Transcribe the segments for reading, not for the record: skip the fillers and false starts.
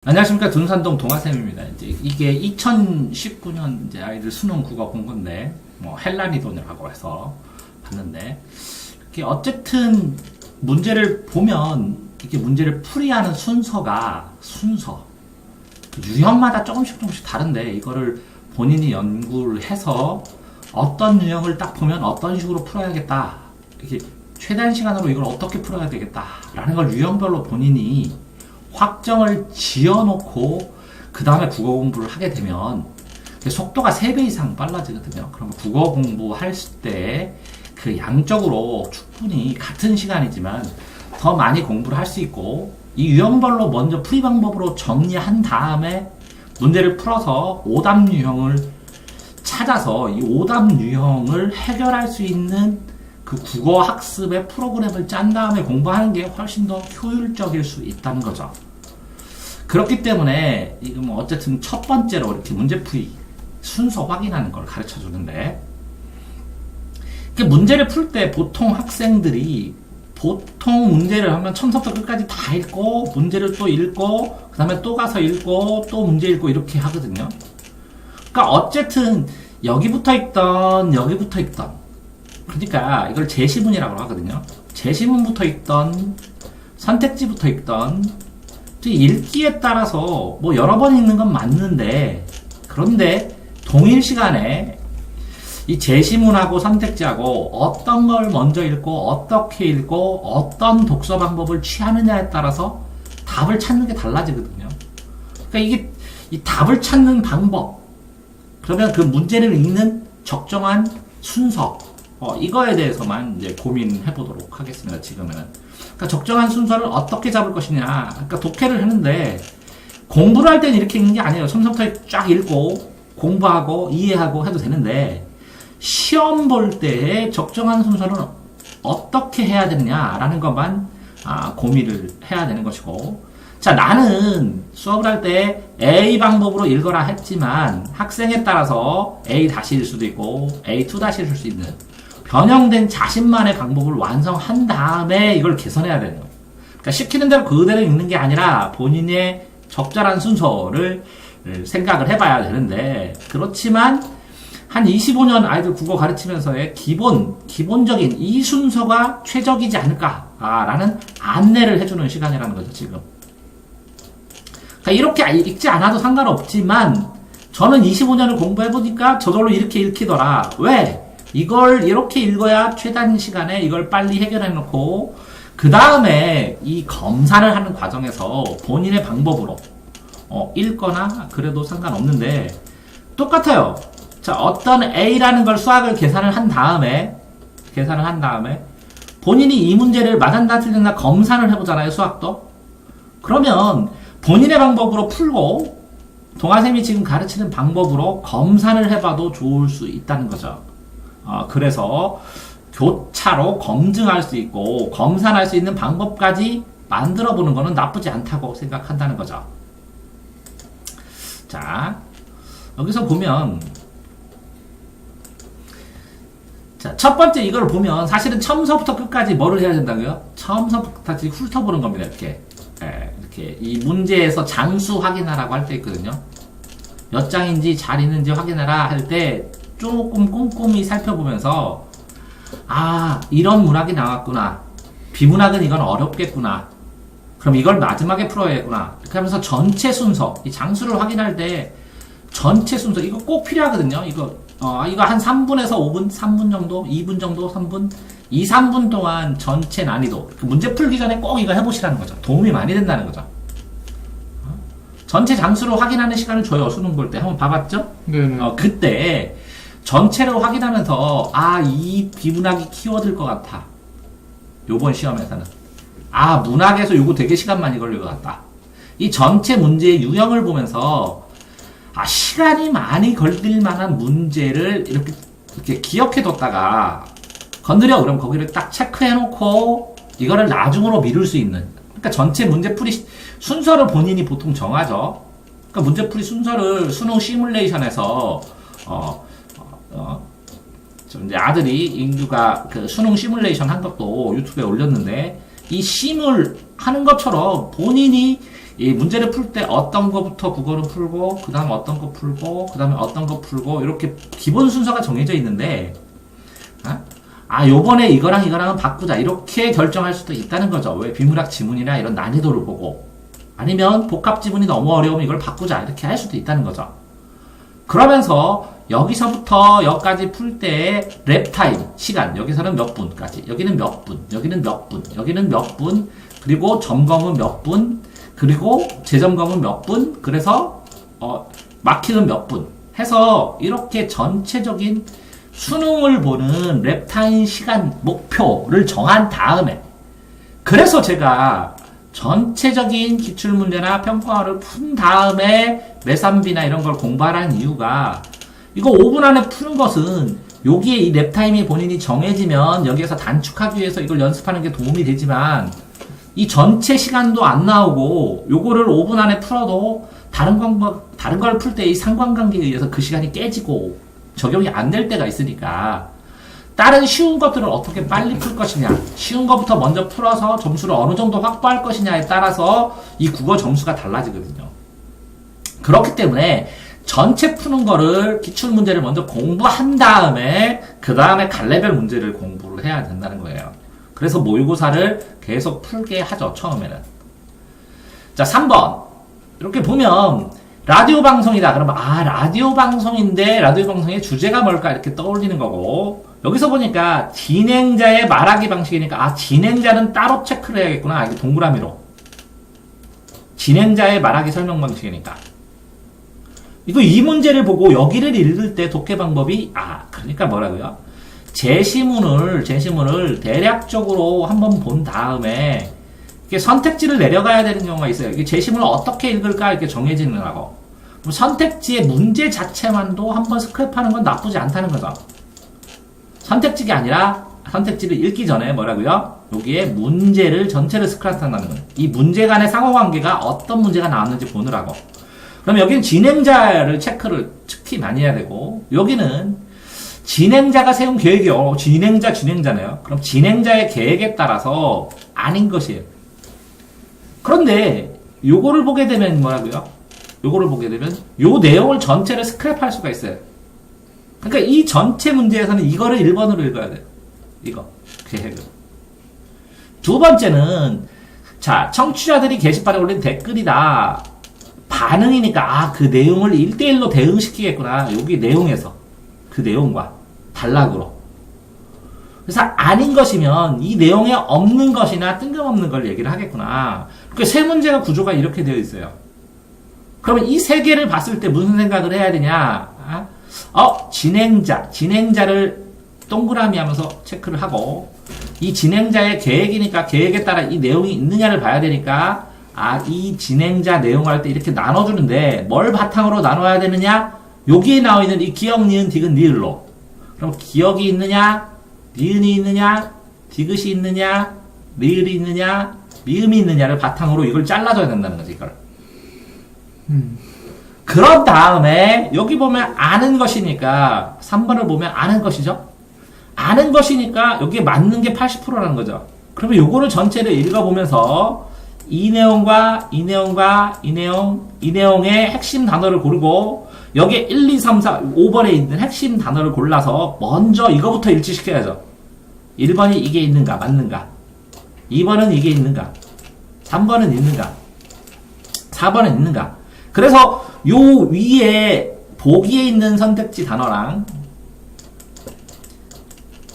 안녕하십니까. 둔산동 동아쌤입니다. 이제 이게 2019년 이제 아이들 수능 국어 본 건데, 헬라니돈이라고 해서 봤는데, 이게 어쨌든 문제를 보면, 이게 문제를 풀이하는 유형마다 조금씩 다른데, 이거를 본인이 연구를 해서 어떤 유형을 딱 보면 어떤 식으로 풀어야겠다. 이렇게 최단 시간으로 이걸 어떻게 풀어야 되겠다. 라는 걸 유형별로 본인이 확정을 지어놓고 그 다음에 국어 공부를 하게 되면 속도가 3배 이상 빨라지거든요. 그러면 국어 공부할 때 그 양적으로 충분히 같은 시간이지만 더 많이 공부를 할 수 있고, 이 유형별로 먼저 풀이 방법으로 정리한 다음에 문제를 풀어서 오답 유형을 찾아서 이 오답 유형을 해결할 수 있는 그 국어 학습의 프로그램을 짠 다음에 공부하는 게 훨씬 더 효율적일 수 있다는 거죠. 그렇기 때문에 이거 어쨌든 첫 번째로 이렇게 문제풀이 순서 확인하는 걸 가르쳐 주는데, 문제를 풀 때 보통 학생들이 문제를 하면 처음부터 끝까지 다 읽고 문제를 또 읽고 그 다음에 또 가서 읽고 또 문제 읽고 이렇게 하거든요. 그러니까 어쨌든 여기부터 읽던 그러니까 이걸 제시문이라고 하거든요. 제시문부터 읽던 선택지부터 읽던 읽기에 따라서 여러 번 읽는 건 맞는데, 그런데 동일 시간에 이 제시문하고 선택지하고 어떤 걸 먼저 읽고 어떻게 읽고 어떤 독서 방법을 취하느냐에 따라서 답을 찾는 게 달라지거든요. 그러니까 이게 이 답을 찾는 방법, 그러면 그 문제를 읽는 적정한 순서, 이거에 대해서만 이제 고민해 보도록 하겠습니다. 지금은. 그러니까 적정한 순서를 어떻게 잡을 것이냐. 그러니까 독해를 하는데 공부를 할 때는 이렇게 읽는 게 아니에요. 처음부터 쫙 읽고 공부하고 이해하고 해도 되는데, 시험 볼 때의 적정한 순서는 어떻게 해야 되느냐라는 것만 고민을 해야 되는 것이고, 자, 나는 수업을 할 때 A 방법으로 읽어라 했지만 학생에 따라서 A 다시일 수도 있고 A2 다시일 수 있는 변형된 자신만의 방법을 완성한 다음에 이걸 개선해야 되는 거예요. 그러니까 시키는 대로 그대로 읽는 게 아니라 본인의 적절한 순서를 생각을 해봐야 되는데, 그렇지만 한 25년 아이들 국어 가르치면서의 기본적인 이 순서가 최적이지 않을까라는 안내를 해주는 시간이라는 거죠, 지금. 그러니까 이렇게 읽지 않아도 상관없지만, 저는 25년을 공부해보니까 저절로 이렇게 읽히더라. 왜? 이걸 이렇게 읽어야 최단 시간에 이걸 빨리 해결해놓고, 그 다음에 이 검사를 하는 과정에서 본인의 방법으로 읽거나 그래도 상관없는데, 똑같아요. 자, 어떤 A라는 걸 수학을 계산을 한 다음에 본인이 이 문제를 맞았나 틀렸나 검사를 해보잖아요, 수학도. 그러면 본인의 방법으로 풀고 동아쌤이 지금 가르치는 방법으로 검사를 해봐도 좋을 수 있다는 거죠. 그래서 교차로 검증할 수 있고 검사할 수 있는 방법까지 만들어 보는 거는 나쁘지 않다고 생각한다는 거죠. 자, 여기서 보면, 자, 첫 번째 이걸 보면 사실은 처음서부터 끝까지 뭐를 해야 된다고요? 처음서부터 다시 훑어보는 겁니다. 이렇게 이 문제에서 장수 확인하라고 할 때 있거든요. 몇 장인지 잘 있는지 확인하라 할 때 조금 꼼꼼히 살펴보면서, 이런 문학이 나왔구나. 비문학은 이건 어렵겠구나. 그럼 이걸 마지막에 풀어야겠구나. 이렇게 하면서 전체 순서, 이 장수를 확인할 때 전체 순서, 이거 꼭 필요하거든요. 이거 한 3분에서 5분, 3분 정도, 2분 정도, 3분, 2, 3분 동안 전체 난이도. 문제 풀기 전에 꼭 이거 해보시라는 거죠. 도움이 많이 된다는 거죠. 전체 장수를 확인하는 시간을 줘요. 수능 볼 때. 한번 봐봤죠? 네네. 그때 전체를 확인하면서, 이 비문학이 키워드일 것 같아. 요번 시험에서는. 문학에서 요거 되게 시간 많이 걸릴 것 같다. 이 전체 문제의 유형을 보면서, 시간이 많이 걸릴 만한 문제를 이렇게 기억해뒀다가 건드려. 그럼 거기를 딱 체크해놓고 이거를 나중으로 미룰 수 있는. 그러니까 전체 문제풀이 순서를 본인이 보통 정하죠. 그러니까 문제풀이 순서를 수능 시뮬레이션에서 이제 아들이 인규가 그 수능 시뮬레이션 한 것도 유튜브에 올렸는데, 이 심을 하는 것처럼 본인이 이 문제를 풀 때 어떤 거부터 국어를 풀고, 그 다음에 어떤 거 풀고, 그 다음에 어떤 거 풀고, 이렇게 기본 순서가 정해져 있는데, 요번에 이거랑 이거랑은 바꾸자. 이렇게 결정할 수도 있다는 거죠. 왜 비문학 지문이나 이런 난이도를 보고. 아니면 복합 지문이 너무 어려우면 이걸 바꾸자. 이렇게 할 수도 있다는 거죠. 그러면서 여기서부터 여기까지 풀 때 랩타임, 시간. 여기서는 몇 분까지. 여기는 몇 분. 여기는 몇 분. 여기는 몇 분. 그리고 점검은 몇 분. 그리고 재점검은 몇 분. 그래서 마킹은 몇 분. 해서 이렇게 전체적인 수능을 보는 랩타임 시간 목표를 정한 다음에, 그래서 제가 전체적인 기출문제나 평가를 푼 다음에 메산비나 이런 걸 공부하라는 이유가, 이거 5분 안에 푸는 것은 여기에 이 랩타임이 본인이 정해지면 여기에서 단축하기 위해서 이걸 연습하는 게 도움이 되지만, 이 전체 시간도 안 나오고 요거를 5분 안에 풀어도 다른 걸 풀 때 이 상관관계에 의해서 그 시간이 깨지고 적용이 안 될 때가 있으니까, 다른 쉬운 것들을 어떻게 빨리 풀 것이냐, 쉬운 것부터 먼저 풀어서 점수를 어느 정도 확보할 것이냐에 따라서 이 국어 점수가 달라지거든요. 그렇기 때문에 전체 푸는 거를, 기출문제를 먼저 공부한 다음에 그 다음에 갈래별 문제를 공부를 해야 된다는 거예요. 그래서 모의고사를 계속 풀게 하죠, 처음에는. 자, 3번. 이렇게 보면 라디오 방송이다. 그러면 라디오 방송인데 라디오 방송의 주제가 뭘까 이렇게 떠올리는 거고, 여기서 보니까 진행자의 말하기 방식이니까 진행자는 따로 체크를 해야겠구나. 이게 동그라미로. 진행자의 말하기 설명 방식이니까. 이 문제를 보고 여기를 읽을 때 독해 방법이 그러니까 뭐라고요? 제시문을 대략적으로 한번 본 다음에 이게 선택지를 내려가야 되는 경우가 있어요. 이게 제시문을 어떻게 읽을까 이렇게 정해지는 거고, 선택지의 문제 자체만도 한번 스크랩하는 건 나쁘지 않다는 거죠. 선택지가 아니라 선택지를 읽기 전에 뭐라고요? 여기에 문제를 전체를 스크랩한다는 거예요. 이 문제 간의 상호관계가 어떤 문제가 나왔는지 보느라고. 그럼 여기는 진행자를 체크를 특히 많이 해야 되고, 여기는 진행자가 세운 계획이 진행자네요. 그럼 진행자의 계획에 따라서 아닌 것이에요. 그런데 요거를 보게 되면 뭐라고요? 요거를 보게 되면 요 내용을 전체를 스크랩할 수가 있어요. 그러니까 이 전체 문제에서는 이거를 1번으로 읽어야 돼요. 이거 계획을. 두 번째는 청취자들이 게시판에 올린 댓글이다. 반응이니까 그 내용을 1대1로 대응시키겠구나. 여기 내용에서 그 내용과 단락으로. 그래서 아닌 것이면 이 내용에 없는 것이나 뜬금없는 걸 얘기를 하겠구나. 그러니까 세 문제가 구조가 이렇게 되어 있어요. 그러면 이 세 개를 봤을 때 무슨 생각을 해야 되냐? 진행자를 동그라미 하면서 체크를 하고, 이 진행자의 계획이니까 계획에 따라 이 내용이 있느냐를 봐야 되니까, 이 진행자 내용을 할 때 이렇게 나눠주는데 뭘 바탕으로 나눠야 되느냐? 여기에 나와 있는 이 기역, 니은, 디귿, 리을로. 그럼 기역이 있느냐? 니은이 있느냐? 디귿이 있느냐? 리을이 있느냐? 미음이 있느냐를 바탕으로 이걸 잘라줘야 된다는 거지, 이걸. 그런 다음에 여기 보면 아는 것이니까 3번을 보면 아는 것이죠. 아는 것이니까 여기에 맞는 게 80%라는 거죠. 그러면 요거를 전체를 읽어보면서 이 내용과 이 내용과 이 내용의 핵심 단어를 고르고, 여기에 1, 2, 3, 4, 5번에 있는 핵심 단어를 골라서 먼저 이거부터 일치시켜야죠. 1번이 이게 있는가, 맞는가? 2번은 이게 있는가? 3번은 있는가? 4번은 있는가? 그래서 요 위에 보기에 있는 선택지 단어랑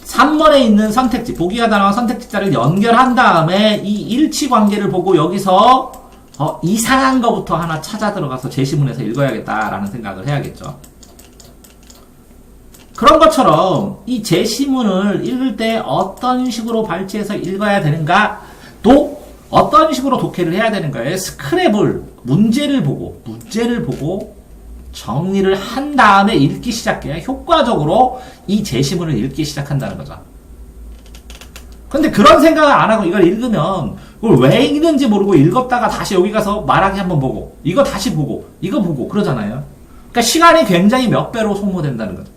3번에 있는 선택지, 보기가 단어와 선택지 자를 연결한 다음에 이 일치 관계를 보고 여기서 이상한 거부터 하나 찾아 들어가서 제시문에서 읽어야겠다라는 생각을 해야겠죠. 그런 것처럼 이 제시문을 읽을 때 어떤 식으로 발췌해서 읽어야 되는가, 또 어떤 식으로 독해를 해야 되는가에 스크랩을, 문제를 보고 정리를 한 다음에 읽기 시작해야 효과적으로 이 제시문을 읽기 시작한다는 거죠. 근데 그런 생각을 안 하고 이걸 읽으면 그걸 왜 읽는지 모르고 읽었다가 다시 여기 가서 말하기 한번 보고, 이거 다시 보고, 이거 보고 그러잖아요. 그러니까 시간이 굉장히 몇 배로 소모된다는 거죠.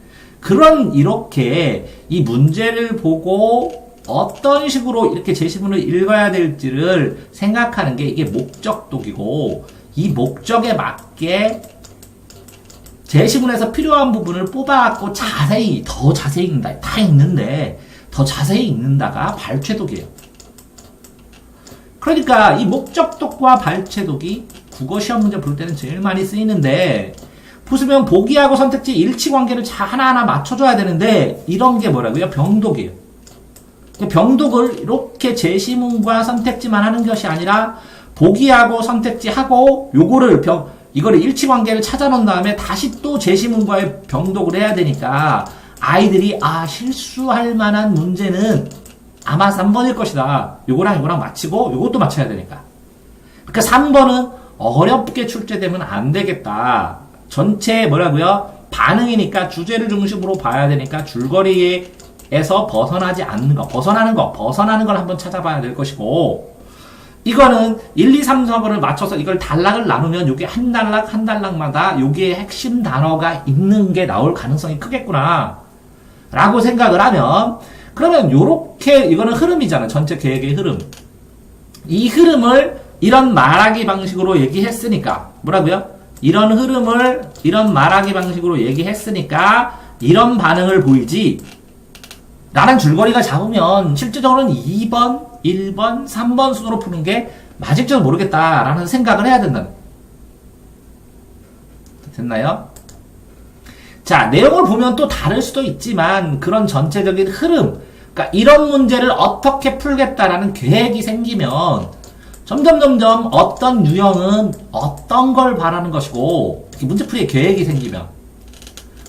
이렇게 이 문제를 보고 어떤 식으로 이렇게 제시문을 읽어야 될지를 생각하는 게 이게 목적독이고, 이 목적에 맞게 제시문에서 필요한 부분을 뽑아갖고 자세히, 더 자세히 읽는다. 다 읽는데 더 자세히 읽는다가 발췌독이에요. 그러니까 이 목적독과 발췌독이 국어 시험 문제 볼 때는 제일 많이 쓰이는데, 보시면 보기하고 선택지 일치관계를 하나하나 맞춰줘야 되는데, 이런 게 뭐라고요? 병독이에요. 병독을 이렇게 제시문과 선택지만 하는 것이 아니라 보기하고 선택지하고 이거를 일치관계를 찾아놓은 다음에 다시 또 제시문과의 병독을 해야 되니까, 아이들이 실수할 만한 문제는 아마 3번일 것이다. 요거랑 이거랑 맞히고 요것도 맞춰야 되니까. 그러니까 3번은 어렵게 출제되면 안 되겠다. 전체 뭐라고요? 반응이니까 주제를 중심으로 봐야 되니까 줄거리에서 벗어나지 않는 거, 벗어나는 걸 한번 찾아봐야 될 것이고, 이거는 1, 2, 3, 4번을 맞춰서 이걸 단락을 나누면 요게 한 단락마다 요게 핵심 단어가 있는 게 나올 가능성이 크겠구나 라고 생각을 하면, 그러면 요렇게, 이거는 흐름이잖아. 전체 계획의 흐름. 이 흐름을 이런 말하기 방식으로 얘기했으니까, 뭐라고요? 이런 흐름을 이런 말하기 방식으로 얘기했으니까 이런 반응을 보이지 라는 줄거리가 잡으면 실질적으로는 2번, 1번, 3번 순으로 푸는 게 맞을지도 모르겠다라는 생각을 해야 된다는. 됐나요? 자, 내용을 보면 또 다를 수도 있지만 그런 전체적인 흐름, 그러니까 이런 문제를 어떻게 풀겠다라는 계획이 생기면 점점 어떤 유형은 어떤 걸 바라는 것이고, 문제풀이의 계획이 생기면,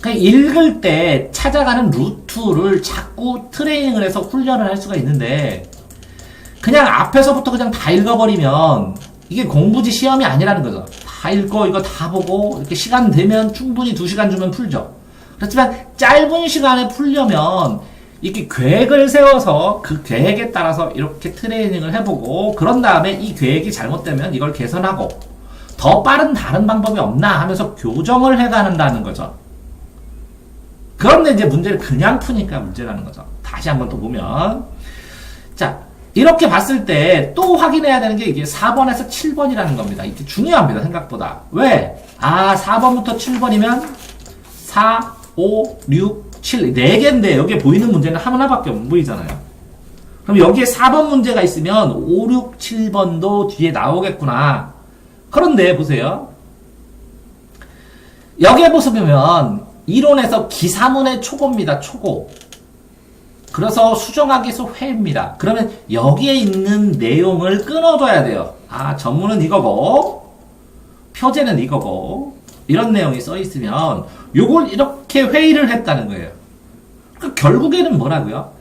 그러니까 읽을 때 찾아가는 루트를 자꾸 트레이닝을 해서 훈련을 할 수가 있는데, 그냥 앞에서부터 그냥 다 읽어버리면 이게 공부지 시험이 아니라는 거죠. 다 읽고 이거 다 보고 이렇게 시간 되면 충분히 2시간 주면 풀죠. 그렇지만 짧은 시간에 풀려면 이렇게 계획을 세워서 그 계획에 따라서 이렇게 트레이닝을 해보고, 그런 다음에 이 계획이 잘못되면 이걸 개선하고 더 빠른 다른 방법이 없나 하면서 교정을 해가는다는 거죠. 그런데 이제 문제를 그냥 푸니까 문제라는 거죠. 다시 한번 또 보면, 자, 이렇게 봤을 때 또 확인해야 되는 게 이게 4번에서 7번이라는 겁니다. 이게 중요합니다. 생각보다. 왜? 4번부터 7번이면 4, 5, 6, 7, 4개인데 여기에 보이는 문제는 하나밖에 안 보이잖아요. 그럼 여기에 4번 문제가 있으면 5, 6, 7번도 뒤에 나오겠구나. 그런데 보세요. 여기에 보시면 이론에서 기사문의 초고입니다. 초고. 그래서 수정하기에서 회입니다. 그러면 여기에 있는 내용을 끊어줘야 돼요. 전문은 이거고 표제는 이거고 이런 내용이 써있으면 요걸 이렇게 회의를 했다는 거예요. 그러니까 결국에는 뭐라고요?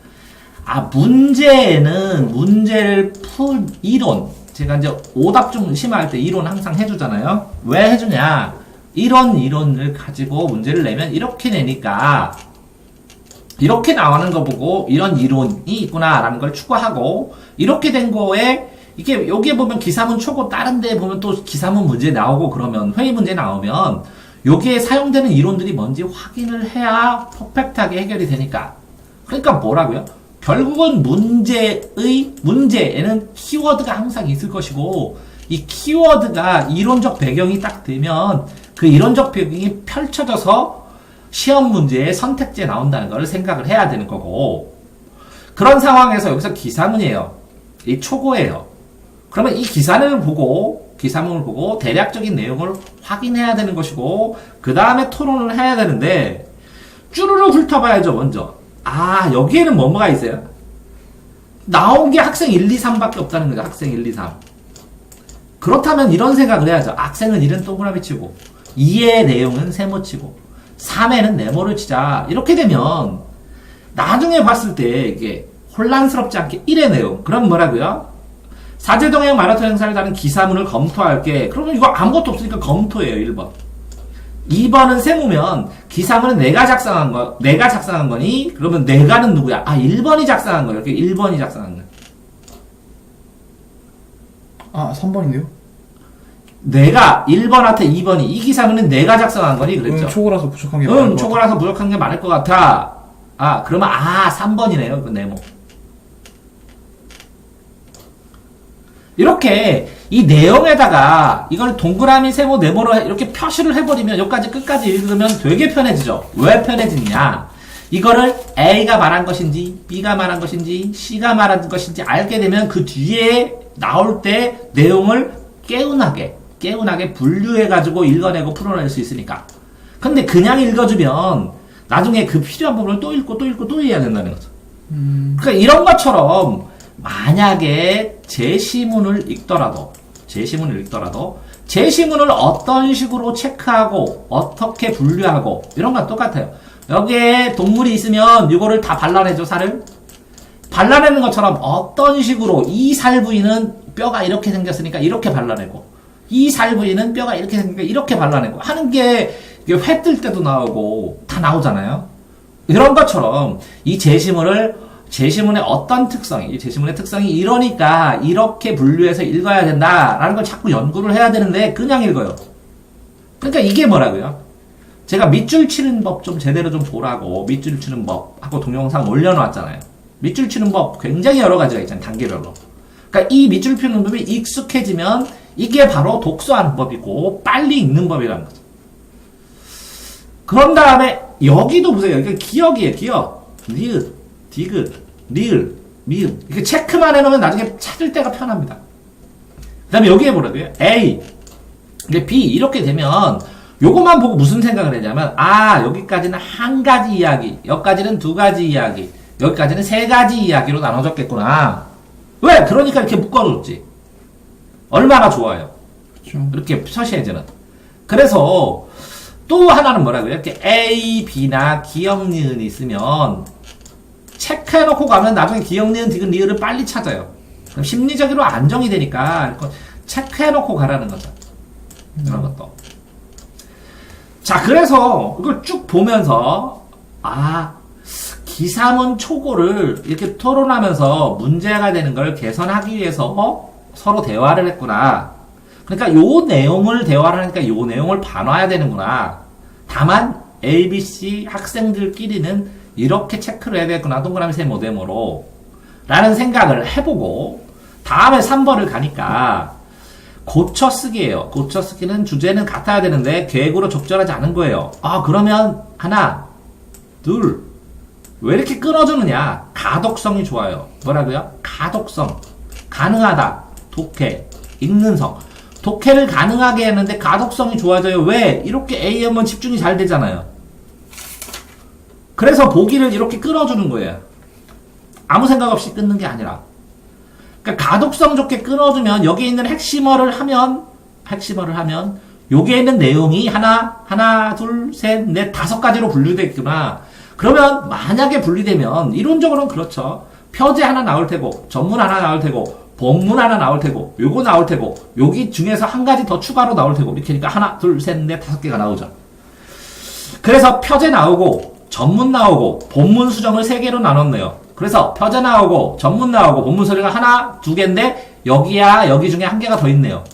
문제에는 문제를 풀 이론, 제가 이제 오답 중심할 때 이론 항상 해주잖아요. 왜 해주냐? 이론을 가지고 문제를 내면 이렇게 내니까 이렇게 나오는 거 보고 이런 이론이 있구나라는 걸 추구하고, 이렇게 된 거에 이게 여기에 보면 기사문 초고 다른 데 보면 또 기사문 문제 나오고, 그러면 회의 문제 나오면 여기에 사용되는 이론들이 뭔지 확인을 해야 퍼펙트하게 해결이 되니까. 그러니까 뭐라고요? 결국은 문제에는 키워드가 항상 있을 것이고, 이 키워드가 이론적 배경이 딱 되면 그 이론적 배경이 펼쳐져서 시험 문제에 선택지에 나온다는 걸 생각을 해야 되는 거고, 그런 상황에서 여기서 기사문이에요. 이 초고예요. 그러면 이 기사문을 보고 대략적인 내용을 확인해야 되는 것이고, 그 다음에 토론을 해야 되는데, 쭈루루 훑어봐야죠. 먼저 여기에는 뭐가 있어요? 나온 게 학생 1, 2, 3밖에 없다는 거죠. 학생 1, 2, 3. 그렇다면 이런 생각을 해야죠. 학생은 1은 동그라미 치고 2의 내용은 세모 치고 3에는 네모를 치자. 이렇게 되면 나중에 봤을 때 이게 혼란스럽지 않게 1의 내용, 그럼 뭐라고요? 사제동행 마라톤 행사를 다른 기사문을 검토할게. 그러면 이거 아무것도 없으니까 검토예요. 1번. 2번은 세모면 기사문은 내가 작성한 거니? 그러면 내가는 누구야? 1번이 작성한 거예요. 이렇게 1번이 작성한 거예요. 3번인데요? 내가 1번한테 2번이 이 기사문은 내가 작성한 거니? 그랬죠. 초고라서 부족한 게 많을 것 초고라서 부족한 게 많을 것 같아. 그러면 3번이네요. 그 네모. 이렇게 이 내용에다가 이걸 동그라미, 세모, 네모로 이렇게 표시를 해버리면 여기까지 끝까지 읽으면 되게 편해지죠. 왜 편해지냐? 이거를 A가 말한 것인지 B가 말한 것인지 C가 말한 것인지 알게 되면 그 뒤에 나올 때 내용을 개운하게 분류해가지고 읽어내고 풀어낼 수 있으니까. 근데 그냥 읽어주면 나중에 그 필요한 부분을 또 읽고 또 읽고 또 해야 된다는 거죠. 그러니까 이런 것처럼 만약에 제시문을 읽더라도 제시문을 어떤 식으로 체크하고 어떻게 분류하고 이런 건 똑같아요. 여기에 동물이 있으면 이거를 다 발라내죠. 살을 발라내는 것처럼 어떤 식으로 이 살 부위는 뼈가 이렇게 생겼으니까 이렇게 발라내고 이 살 부위는 뼈가 이렇게 생기니까 이렇게 발라내고 하는 게 회 뜰 때도 나오고 다 나오잖아요. 이런 것처럼 이 제시문의 어떤 특성이, 이 제시문의 특성이 이러니까 이렇게 분류해서 읽어야 된다라는 걸 자꾸 연구를 해야 되는데 그냥 읽어요. 그러니까 이게 뭐라고요? 제가 밑줄 치는 법 좀 제대로 좀 보라고 밑줄 치는 법 하고 동영상 올려놨잖아요. 밑줄 치는 법 굉장히 여러 가지가 있잖아요. 단계별로. 그러니까 이 밑줄 치는 법이 익숙해지면 이게 바로 독서하는 법이고 빨리 읽는 법이라는 거죠. 그런 다음에 여기도 보세요. 이게 기억이에요. 기억. 리을, 디귿, 리을, 미음. 이렇게 체크만 해놓으면 나중에 찾을 때가 편합니다. 그 다음에 여기에 뭐라고요? A, 근데 B 이렇게 되면 요것만 보고 무슨 생각을 했냐면 여기까지는 한 가지 이야기, 여기까지는 두 가지 이야기, 여기까지는 세 가지 이야기로 나눠졌겠구나. 왜? 그러니까 이렇게 묶어줬지. 얼마나 좋아요. 그렇죠. 이렇게 표시해주는. 그래서 또 하나는 뭐라고요? 이렇게 A, B나 기역, 니은이 있으면 체크해놓고 가면 나중에 기역, 니은, 디귿, 리을을 빨리 찾아요. 그럼 심리적으로 안정이 되니까 체크해놓고 가라는 거죠. 이런 것도. 자, 그래서 이걸 쭉 보면서 기사문 초고를 이렇게 토론하면서 문제가 되는 걸 개선하기 위해서 서로 대화를 했구나. 그러니까 요 내용을 대화를 하니까 요 내용을 봐놔야 되는구나. 다만 A, B, C 학생들끼리는 이렇게 체크를 해야 되겠구나. 동그라미 세모 네모로 라는 생각을 해보고 다음에 3번을 가니까 고쳐쓰기예요. 고쳐쓰기는 주제는 같아야 되는데 계획으로 적절하지 않은 거예요. 그러면 하나, 둘, 왜 이렇게 끊어주느냐? 가독성이 좋아요. 뭐라고요? 가독성. 가능하다. 독해. 읽는 성. 독해를 가능하게 했는데 가독성이 좋아져요. 왜? 이렇게 A 하면 집중이 잘 되잖아요. 그래서 보기를 이렇게 끊어주는 거예요. 아무 생각 없이 끊는 게 아니라. 그러니까 가독성 좋게 끊어주면 여기에 있는 핵심어를 하면 여기에 있는 내용이 하나, 둘, 셋, 넷, 5가지로 분류되겠구나. 그러면 만약에 분리되면 이론적으로는 그렇죠. 표제 하나 나올 테고 전문 하나 나올 테고 본문 하나 나올 테고 요거 나올 테고 여기 중에서 한 가지 더 추가로 나올 테고 이렇게니까 하나, 둘, 셋, 넷, 5개가 나오죠. 그래서 표제 나오고 전문 나오고 본문 수정을 3개로 나눴네요. 그래서 표제 나오고 전문 나오고 본문 수정이 하나, 2개인데 여기 중에 1개가 더 있네요.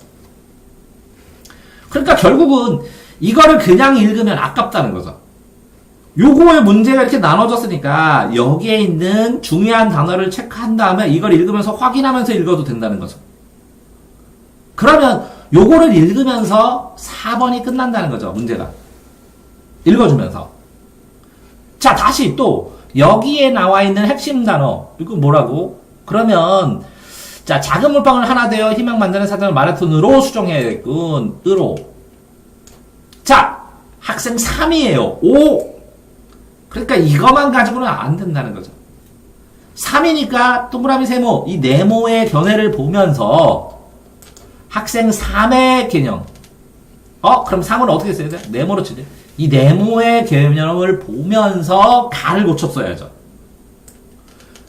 그러니까 결국은 이거를 그냥 읽으면 아깝다는 거죠. 요거의 문제가 이렇게 나눠졌으니까 여기에 있는 중요한 단어를 체크한 다음에 이걸 읽으면서 확인하면서 읽어도 된다는 거죠. 그러면 요거를 읽으면서 4번이 끝난다는 거죠. 문제가. 읽어주면서. 자, 다시 또 여기에 나와 있는 핵심 단어 이거 뭐라고? 그러면 자, 작은 물방울 하나 되어 희망 만드는 사전을 마라톤으로 수정해야겠군. 으로. 자, 학생 3이에요. 5. 그러니까 이것만 가지고는 안 된다는 거죠. 3이니까 동그라미 세모, 이 네모의 견해를 보면서 학생 3의 개념. 그럼 3은 어떻게 써야 돼? 네모로 치지. 이 네모의 개념을 보면서 가를 고쳤어야죠.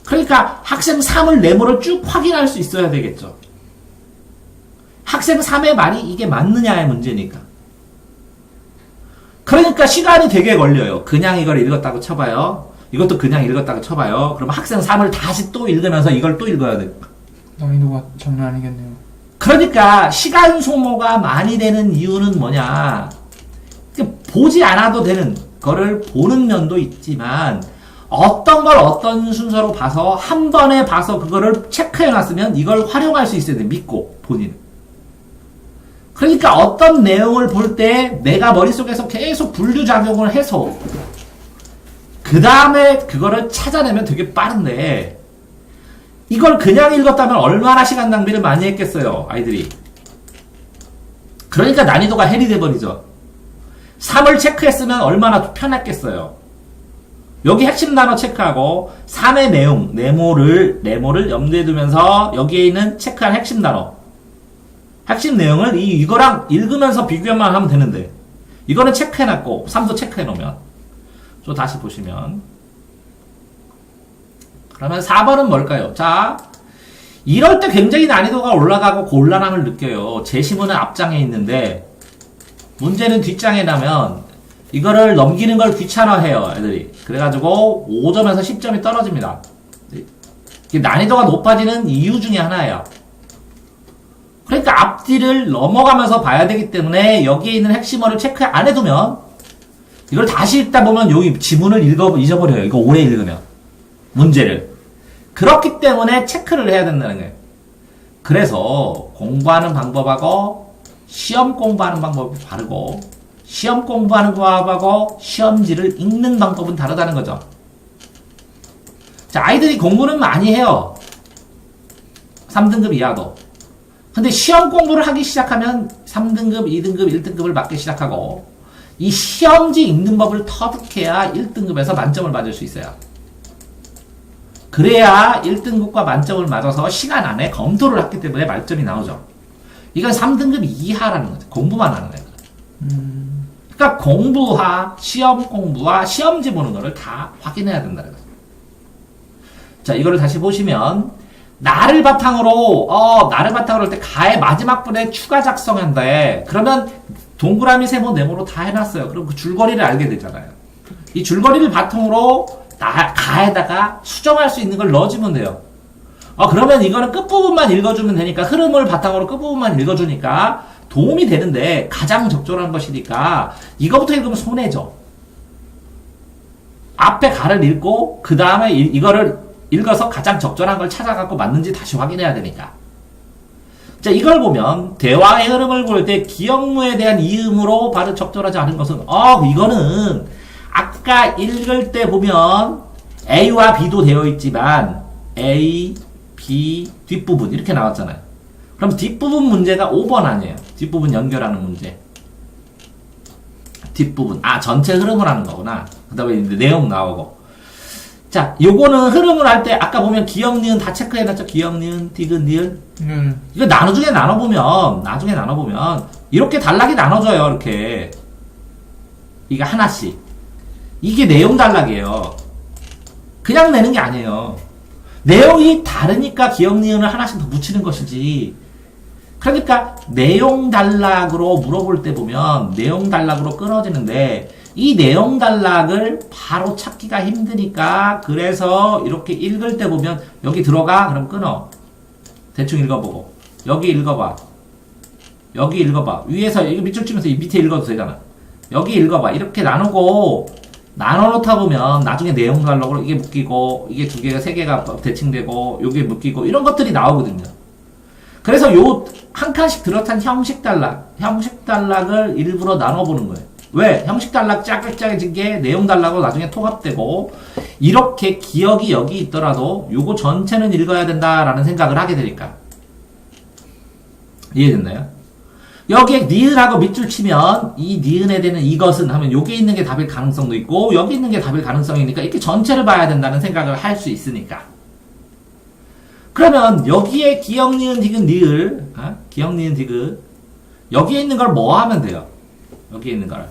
그러니까 학생 3을 네모를 쭉 확인할 수 있어야 되겠죠. 학생 3의 말이 이게 맞느냐의 문제니까. 그러니까 시간이 되게 걸려요. 그냥 이걸 읽었다고 쳐봐요. 이것도 그냥 읽었다고 쳐봐요. 그럼 학생 3을 다시 또 읽으면서 이걸 또 읽어야 돼요. 난이도가 장난 아니겠네요. 그러니까 시간 소모가 많이 되는 이유는 뭐냐. 보지 않아도 되는 거를 보는 면도 있지만 어떤 걸 어떤 순서로 봐서 한 번에 봐서 그거를 체크해 놨으면 이걸 활용할 수 있어야 돼. 믿고 본인. 그러니까 어떤 내용을 볼 때 내가 머릿속에서 계속 분류작용을 해서 그 다음에 그거를 찾아내면 되게 빠른데 이걸 그냥 읽었다면 얼마나 시간 낭비를 많이 했겠어요. 아이들이. 그러니까 난이도가 헬이 돼버리죠. 3을 체크했으면 얼마나 편했겠어요. 여기 핵심 단어 체크하고 3의 내용, 네모를 염두에 두면서 여기에 있는 체크한 핵심 단어, 핵심 내용을 이거랑 읽으면서 비교만 하면 되는데 이거는 체크해놨고 3도 체크해놓으면 또 다시 보시면 그러면 4번은 뭘까요? 자, 이럴 때 굉장히 난이도가 올라가고 곤란함을 느껴요. 제시문은 앞장에 있는데 문제는 뒷장에 나면 이거를 넘기는 걸 귀찮아해요, 애들이. 그래가지고 5점에서 10점이 떨어집니다. 난이도가 높아지는 이유 중에 하나예요. 그러니까 앞뒤를 넘어가면서 봐야 되기 때문에 여기에 있는 핵심어를 체크 안 해두면 이걸 다시 읽다 보면 여기 지문을 잊어버려요. 이거 오래 읽으면. 문제를. 그렇기 때문에 체크를 해야 된다는 거예요. 그래서 공부하는 방법하고 시험 공부하는 방법이 다르고 시험 공부하는 방법하고 시험지를 읽는 방법은 다르다는 거죠. 자, 아이들이 공부는 많이 해요. 3등급 이하도. 근데 시험 공부를 하기 시작하면 3등급, 2등급, 1등급을 맞기 시작하고 이 시험지 읽는 법을 터득해야 1등급에서 만점을 맞을 수 있어요. 그래야 1등급과 만점을 맞아서 시간 안에 검토를 했기 때문에 만점이 나오죠. 이건 3등급 이하라는 거죠. 공부만 하는 거예요. 그러니까 공부와 시험 공부와 시험지 보는 거를 다 확인해야 된다는 거죠. 자, 이거를 다시 보시면 나를 바탕으로 할 때 가의 마지막 분에 추가 작성한다. 그러면 동그라미, 세모, 네모로 다 해놨어요. 그럼 그 줄거리를 알게 되잖아요. 이 줄거리를 바탕으로 가에다가 수정할 수 있는 걸 넣어주면 돼요. 그러면 이거는 끝부분만 읽어주면 되니까 흐름을 바탕으로 끝부분만 읽어주니까 도움이 되는데 가장 적절한 것이니까 이거부터 읽으면 손해죠. 앞에 가를 읽고 그 다음에 이거를 읽어서 가장 적절한 걸 찾아갖고 맞는지 다시 확인해야 되니까. 자, 이걸 보면 대화의 흐름을 볼 때 기역무에 대한 이음으로 발음 적절하지 않은 것은 이거는 아까 읽을 때 보면 A와 B도 되어 있지만 A, B 뒷부분 이렇게 나왔잖아요. 그럼 뒷부분 문제가 5번 아니에요. 뒷부분 연결하는 문제. 뒷부분. 전체 흐름을 하는 거구나. 그 다음에 내용 나오고. 자, 요거는 흐름을 할 때 아까 보면 기역, 니은 다 체크해놨죠. 기역, 니은, 디귿, 니은. 이거 나중에 나눠보면 이렇게 단락이 나눠져요. 이렇게. 이게 하나씩. 이게 내용 단락이에요. 그냥 내는 게 아니에요. 내용이 다르니까 기역, 니은을 하나씩 더 붙이는 것이지. 그러니까 내용 단락으로 물어볼 때 보면 내용 단락으로 끊어지는데 이 내용 단락을 바로 찾기가 힘드니까 그래서 이렇게 읽을 때 보면 여기 들어가 그럼 끊어. 대충 읽어보고 여기 읽어봐. 여기 읽어봐. 위에서 이거 밑줄 치면서 밑에 읽어도 되잖아. 여기 읽어봐. 이렇게 나누고 나눠놓다 보면 나중에 내용 단락으로 이게 묶이고 이게 두 개가 세 개가 대칭되고 요게 묶이고 이런 것들이 나오거든요. 그래서 요 한 칸씩 들어탄 형식 단락을 일부러 나눠보는 거예요. 왜? 형식 단락 짜글짜글진 게 내용 단락으로 나중에 통합되고 이렇게 기억이 여기 있더라도 요거 전체는 읽어야 된다라는 생각을 하게 되니까. 이해됐나요? 여기에 니은하고 밑줄 치면 이 니은에 대는 이것은 하면 여기 있는 게 답일 가능성도 있고 여기 있는 게 답일 가능성이니까 이렇게 전체를 봐야 된다는 생각을 할 수 있으니까. 그러면 여기에 기역, 니은, 디귿, 니을 기역, 니은, 디귿 여기에 있는 걸 뭐 하면 돼요? 여기 있는 걸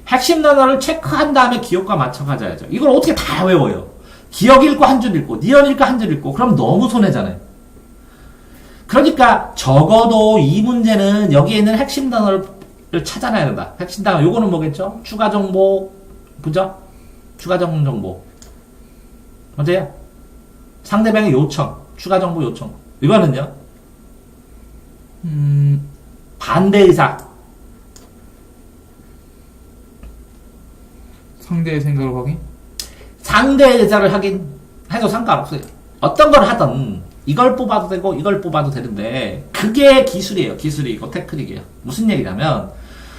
핵심 단어를 체크한 다음에 기억과 맞춰가자야죠. 이걸 어떻게 다 외워요? 기억 읽고 한 줄 읽고 니은 읽고 한 줄 읽고 그럼 너무 손해잖아요. 그러니까 적어도 이 문제는 여기에 있는 핵심 단어를 찾아내야 된다. 핵심 단어 요거는 뭐겠죠? 추가 정보 그죠? 추가 정보 맞아요? 상대방의 요청 추가 정보 요청 이거는요? 반대 의사 상대의 생각을 확인? 상대의 의사를 하긴 해도 상관없어요. 어떤 걸 하든 이걸 뽑아도 되고 이걸 뽑아도 되는데 그게 기술이에요. 기술이고 테크닉이에요. 무슨 얘기냐면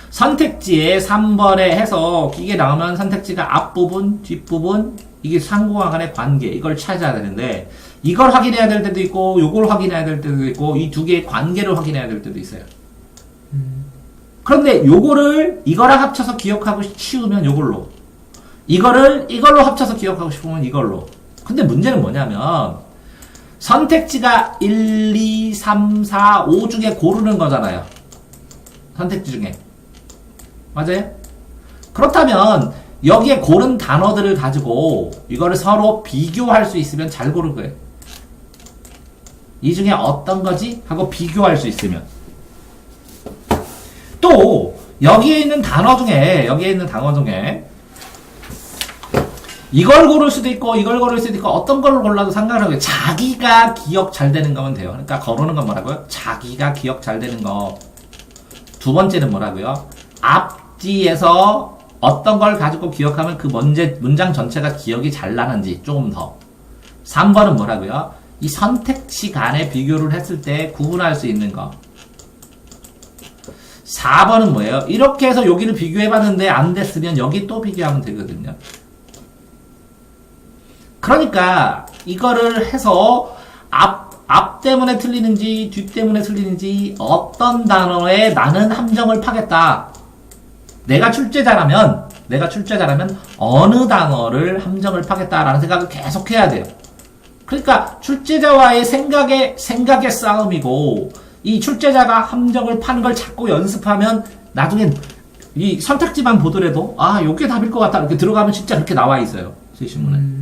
선택지에 3번에 해서 이게 나오면 선택지가 앞부분, 뒷부분 이게 상호와 간의 관계 이걸 찾아야 되는데 이걸 확인해야 될 때도 있고 요걸 확인해야 될 때도 있고 이 두 개의 관계를 확인해야 될 때도 있어요. 그런데 요거를 이거랑 합쳐서 기억하고 쉬우면 요걸로 이거를 이걸로 합쳐서 기억하고 싶으면 이걸로. 근데 문제는 뭐냐면 선택지가 1, 2, 3, 4, 5 중에 고르는 거잖아요. 선택지 중에. 맞아요? 그렇다면 여기에 고른 단어들을 가지고 이거를 서로 비교할 수 있으면 잘 고른 거예요. 이 중에 어떤 거지? 하고 비교할 수 있으면. 또 여기에 있는 단어 중에 이걸 고를 수도 있고 이걸 고를 수도 있고 어떤 걸 골라도 상관없어요. 자기가 기억 잘 되는 거면 돼요. 그러니까 거르는 건 뭐라고요? 자기가 기억 잘 되는 거. 두 번째는 뭐라고요? 앞뒤에서 어떤 걸 가지고 기억하면 그 문장 전체가 기억이 잘 나는지 조금 더. 3번은 뭐라고요? 이 선택지 간의 비교를 했을 때 구분할 수 있는 거. 4번은 뭐예요? 이렇게 해서 여기를 비교해봤는데 안 됐으면 여기 또 비교하면 되거든요. 그러니까 이거를 해서 앞 때문에 틀리는지 뒤 때문에 틀리는지 어떤 단어에 나는 함정을 파겠다. 내가 출제자라면 어느 단어를 함정을 파겠다라는 생각을 계속 해야 돼요. 그러니까 출제자와의 생각의 싸움이고 이 출제자가 함정을 파는 걸 자꾸 연습하면 나중에 이 선택지만 보더라도 아 요게 답일 것 같다 이렇게 들어가면 진짜 그렇게 나와 있어요. 신문에.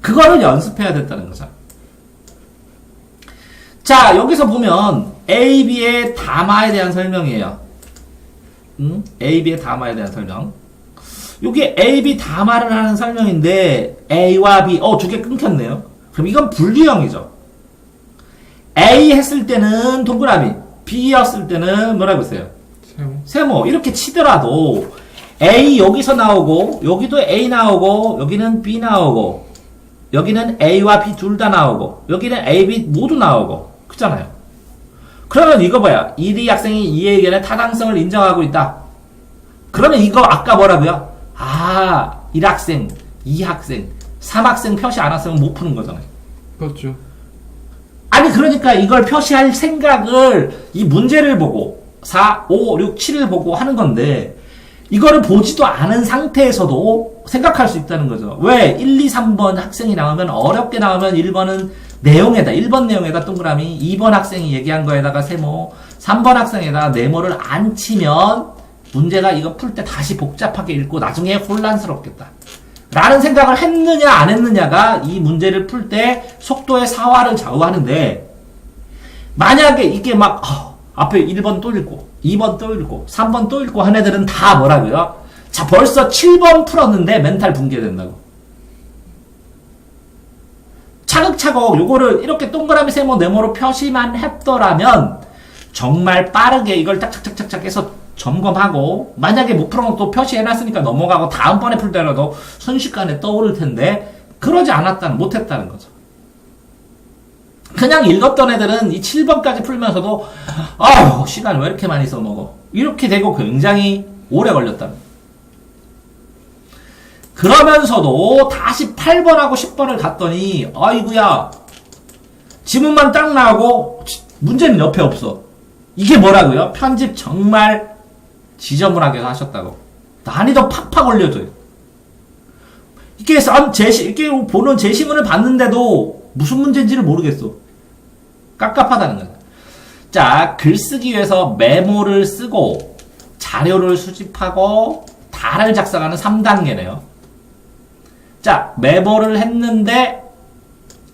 그거를 연습해야 된다는 거죠. 자, 여기서 보면 A, B의 담화에 대한 설명이에요. A, B의 담화에 대한 설명. 여기 A, B 담화를 하는 설명인데 A와 B, 두 개 끊겼네요. 그럼 이건 분리형이죠. A 했을 때는 동그라미, B였을 때는 뭐라고 했어요? 세모. 이렇게 치더라도 A 여기서 나오고 여기도 A 나오고 여기는 B 나오고 여기는 A와 B 둘 다 나오고 여기는 A, B 모두 나오고 그렇잖아요. 그러면 이거 봐요. 1위 학생이 2의 의견에 타당성을 인정하고 있다. 그러면 이거 아까 뭐라고요? 1학생, 2학생, 3학생 표시 안 왔으면 못 푸는 거잖아요. 그렇죠. 아니 그러니까 이걸 표시할 생각을 이 문제를 보고 4, 5, 6, 7을 보고 하는 건데 이거를 보지도 않은 상태에서도 생각할 수 있다는 거죠. 왜? 1, 2, 3번 학생이 나오면 어렵게 나오면 1번은 내용에다 1번 내용에다 동그라미 2번 학생이 얘기한 거에다가 세모 3번 학생에다가 네모를 안 치면 문제가 이거 풀 때 다시 복잡하게 읽고 나중에 혼란스럽겠다. 라는 생각을 했느냐 안 했느냐가 이 문제를 풀 때 속도의 사활을 좌우하는데 만약에 이게 막 앞에 1번 또 읽고 2번 또 읽고 3번 또 읽고 한 애들은 다 뭐라고요? 자 벌써 7번 풀었는데 멘탈 붕괴된다고. 차곡차곡 요거를 이렇게 동그라미 세모 네모로 표시만 했더라면 정말 빠르게 이걸 딱딱딱딱 해서 점검하고 만약에 못 풀어놓고 또 표시해놨으니까 넘어가고 다음번에 풀 때라도 순식간에 떠오를 텐데 그러지 않았다는 못했다는 거죠. 그냥 읽었던 애들은 이 7번까지 풀면서도 시간 왜 이렇게 많이 써먹어 이렇게 되고 굉장히 오래 걸렸다는 거예요. 그러면서도 다시 8번하고 10번을 갔더니 아이구야 지문만 딱 나오고 문제는 옆에 없어. 이게 뭐라고요? 편집 정말 지저분하게 하셨다고. 난이도 팍팍 올려줘요. 이렇게 보는 제시문을 봤는데도 무슨 문제인지를 모르겠어. 깝깝하다는 거야. 자, 글쓰기 위해서 메모를 쓰고 자료를 수집하고 답을 작성하는 3단계네요. 자, 메모를 했는데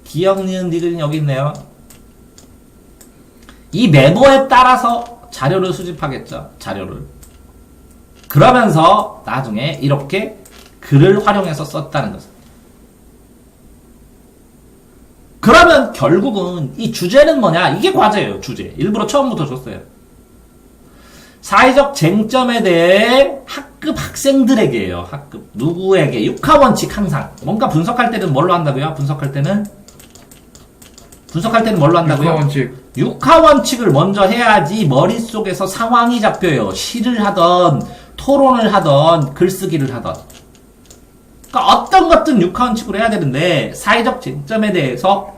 기억, 니은, 디귿은 여기 있네요. 이 메모에 따라서 자료를 수집하겠죠. 자료를. 그러면서 나중에 이렇게 글을 활용해서 썼다는 거죠. 그러면 결국은 이 주제는 뭐냐? 이게 과제예요. 주제. 일부러 처음부터 줬어요. 사회적 쟁점에 대해 학급 학생들에게요. 학급 누구에게 육하 원칙 항상 뭔가 분석할 때는 뭘로 한다고요? 분석할 때는 뭘로 한다고요? 육하원칙. 육하 원칙을 먼저 해야지 머릿속에서 상황이 잡혀요. 시를 하던 토론을 하던 글쓰기를 하던. 그러니까 어떤 것든 육하 원칙으로 해야 되는데 사회적 쟁점에 대해서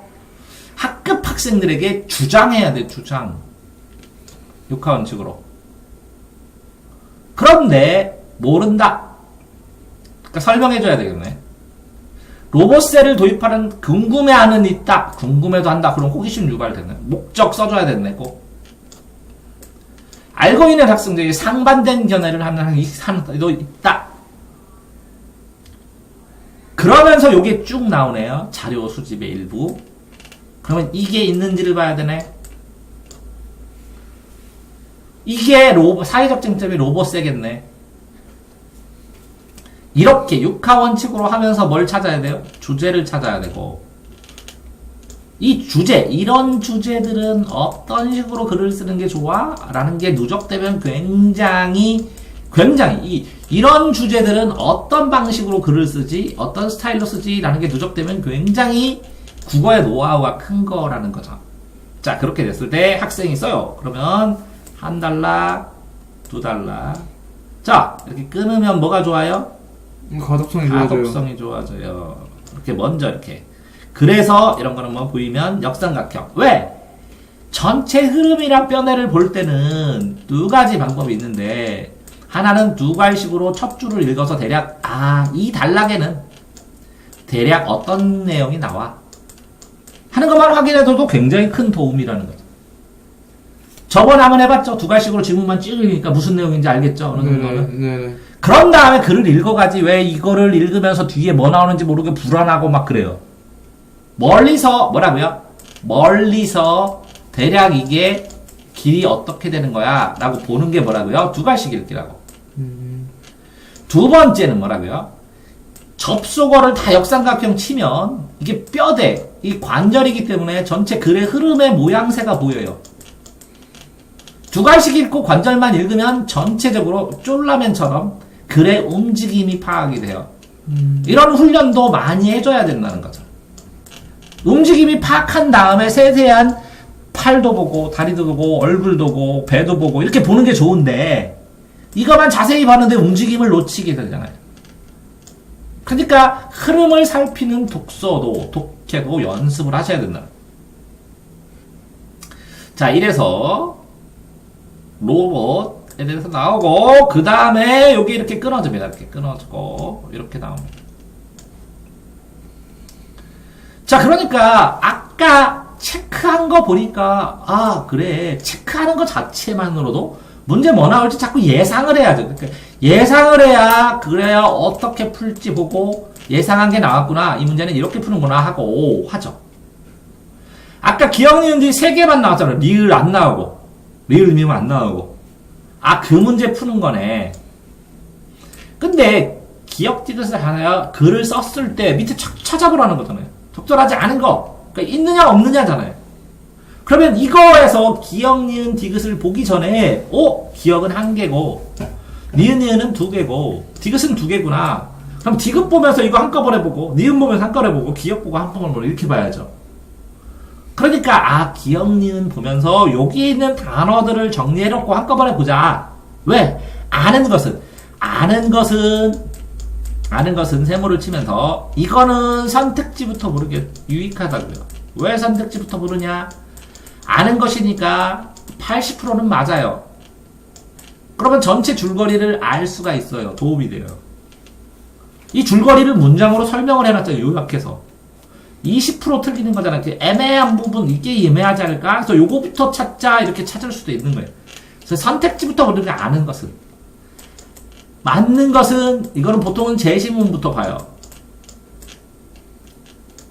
학급 학생들에게 주장해야 돼. 주장. 육하 원칙으로. 그런데 모른다. 그러니까 설명해줘야 되겠네. 로봇셀을 도입하는 궁금해하는 있다. 궁금해도 한다. 그럼 호기심 유발됐네. 목적 써줘야 됐네. 꼭. 알고 있는 학생들이 상반된 견해를 하는 사람도 있다. 그러면서 요게 쭉 나오네요. 자료 수집의 일부. 그러면 이게 있는지를 봐야 되네. 이게 사회적 쟁점이 로봇세겠네. 이렇게 육하 원칙으로 하면서 뭘 찾아야 돼요? 주제를 찾아야 되고. 이 주제, 이런 주제들은 어떤 식으로 글을 쓰는 게 좋아? 라는 게 누적되면 굉장히 이런 주제들은 어떤 방식으로 글을 쓰지? 어떤 스타일로 쓰지? 라는 게 누적되면 굉장히 국어의 노하우가 큰 거라는 거죠. 자, 그렇게 됐을 때 학생이 써요. 그러면 $1, $2. 자, 이렇게 끊으면 뭐가 좋아요? 가독성이 좋아져요. 가독성이 좋아져요. 이렇게 먼저 이렇게. 그래서 이런 거는 뭐 보이면 역삼각형. 왜? 전체 흐름이랑 뼈내를 볼 때는 두 가지 방법이 있는데 하나는 두 갈식으로 첫 줄을 읽어서 대략 이 단락에는 대략 어떤 내용이 나와 하는 것만 확인해도 굉장히 큰 도움이라는 거죠. 저번에 한번 해봤죠. 두 갈식으로 지문만 찍으니까 무슨 내용인지 알겠죠. 어느 정도는. 네네. 그런 다음에 글을 읽어가지 왜 이거를 읽으면서 뒤에 뭐 나오는지 모르게 불안하고 막 그래요. 멀리서 뭐라고요? 멀리서 대략 이게 길이 어떻게 되는 거야? 라고 보는 게 뭐라고요? 두 갈식 읽기라고. 두 번째는 뭐라고요? 접속어를 다 역삼각형 치면 이게 뼈대, 이 관절이기 때문에 전체 글의 흐름의 모양새가 보여요. 두 갈씩 읽고 관절만 읽으면 전체적으로 쫄라맨처럼 글의 움직임이 파악이 돼요. 이런 훈련도 많이 해줘야 된다는 거죠. 움직임이 파악한 다음에 세세한 팔도 보고 다리도 보고 얼굴도 보고 배도 보고 이렇게 보는 게 좋은데 이거만 자세히 봤는데 움직임을 놓치게 되잖아요. 그러니까 흐름을 살피는 독서도 독해도 연습을 하셔야 된다. 자, 이래서 로봇에 대해서 나오고 그 다음에 여기 이렇게 끊어집니다. 이렇게 끊어지고 이렇게 나옵니다. 자, 그러니까 아까 체크한 거 보니까 그래, 체크하는 거 자체만으로도 문제 뭐 나올지 자꾸 예상을 해야죠. 그러니까 예상을 해야 그래야 어떻게 풀지 보고 예상한 게 나왔구나, 이 문제는 이렇게 푸는구나 하고 하죠. 아까 기억 니은들이 3개만 나왔잖아요. 리을 안 나오고 리을 미음 안 나오고. 그 문제 푸는 거네. 근데 기억 디귿을 하나요? 글을 썼을 때 밑에 찾아보라는 거잖아요. 적절하지 않은 거. 그러니까 있느냐 없느냐잖아요. 그러면 이거에서 기억 니은 디귿을 보기 전에 기억은 1개고 니은 니은은 2개고 디귿은 2개구나. 그럼 디귿 보면서 이거 한꺼번에 보고 니은 보면서 한꺼번에 보고 기억 보고 한꺼번에 보고 이렇게 봐야죠. 그러니까 기억 니은 보면서 여기 있는 단어들을 정리해놓고 한꺼번에 보자. 왜? 아는 것은 세모를 치면서 이거는 선택지부터 모르게 유익하다고요. 왜 선택지부터 모르냐? 아는 것이니까 80%는 맞아요. 그러면 전체 줄거리를 알 수가 있어요. 도움이 돼요. 이 줄거리를 문장으로 설명을 해놨잖아요. 요약해서. 20% 틀리는 거잖아요. 애매한 부분, 이게 애매하지 않을까? 그래서 요거부터 찾자, 이렇게 찾을 수도 있는 거예요. 그래서 선택지부터 모르는 게 아는 것은. 맞는 것은, 이거는 보통은 제시문부터 봐요.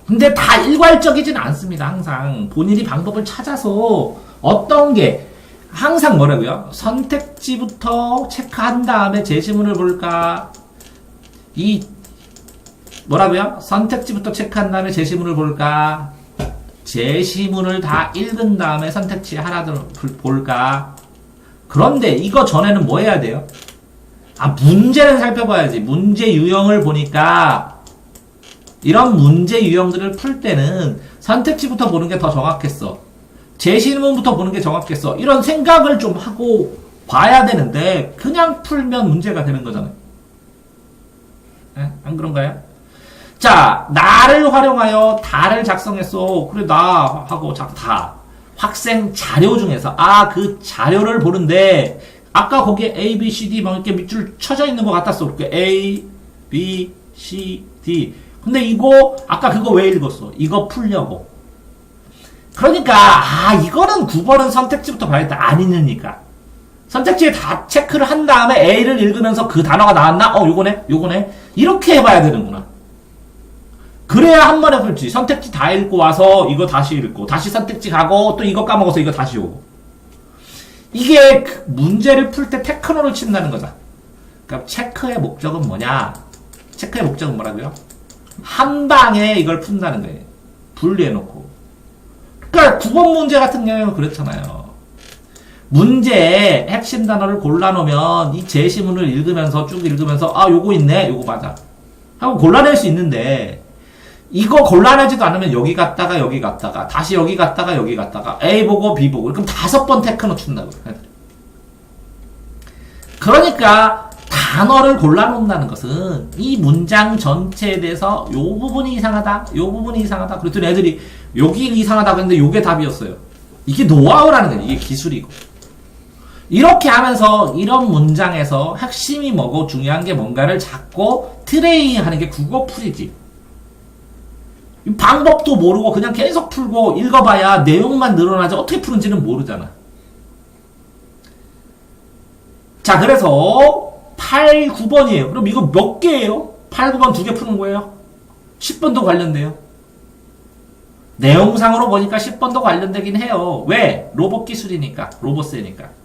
근데 다 일괄적이진 않습니다. 항상. 본인이 방법을 찾아서 어떤 게, 항상 뭐라고요? 선택지부터 체크한 다음에 제시문을 볼까? 뭐라고요? 선택지부터 체크한 다음에 제시문을 볼까? 제시문을 다 읽은 다음에 선택지 하나 더 볼까? 그런데 이거 전에는 뭐 해야 돼요? 문제를 살펴봐야지. 문제 유형을 보니까 이런 문제 유형들을 풀 때는 선택지부터 보는 게 더 정확했어. 제시문부터 보는 게 정확했어. 이런 생각을 좀 하고 봐야 되는데 그냥 풀면 문제가 되는 거잖아요. 네? 안 그런가요? 자, 나를 활용하여 다를 작성했어. 그래, 나 하고 다. 학생 자료 중에서 그 자료를 보는데 아까 거기에 A, B, C, D 막 이렇게 밑줄 쳐져 있는 것 같았어. 그렇게 A, B, C, D. 근데 이거 아까 그거 왜 읽었어? 이거 풀려고. 그러니까 이거는 9번은 선택지부터 봐야겠다. 안 읽으니까. 선택지에 다 체크를 한 다음에 A를 읽으면서 그 단어가 나왔나? 요거네. 이렇게 해봐야 되는구나. 그래야 한 번에 풀지. 선택지 다 읽고 와서 이거 다시 읽고 다시 선택지 가고 또 이거 까먹어서 이거 다시 오고. 이게 문제를 풀 때 테크노를 친다는 거다. 그러니까 체크의 목적은 뭐냐? 체크의 목적은 뭐라고요? 한 방에 이걸 푼다는 거예요. 분리해놓고. 그러니까 9번 문제 같은 경우는 그렇잖아요. 문제에 핵심 단어를 골라놓으면 이 제시문을 읽으면서 쭉 읽으면서 요거 있네, 요거 맞아 하고 골라낼 수 있는데 이거 골라내지도 않으면 여기 갔다가 다시 여기 갔다가 A 보고 B 보고 그럼 5번 테크노 춘다고. 그러니까 단어를 골라놓는다는 것은 이 문장 전체에 대해서 요 부분이 이상하다 그랬더니 애들이 여기 이상하다 그랬는데 요게 답이었어요. 이게 노하우라는 거예요. 이게 기술이고. 이렇게 하면서 이런 문장에서 핵심이 뭐고 중요한 게 뭔가를 잡고 트레이닝하는 게 국어풀이지. 방법도 모르고 그냥 계속 풀고 읽어봐야 내용만 늘어나지 어떻게 푸는지는 모르잖아. 자, 그래서 8, 9번이에요. 그럼 이거 몇 개예요? 8, 9번 2개 푸는 거예요. 10번도 관련돼요. 내용상으로 보니까 10번도 관련되긴 해요. 왜? 로봇 기술이니까. 로봇세니까.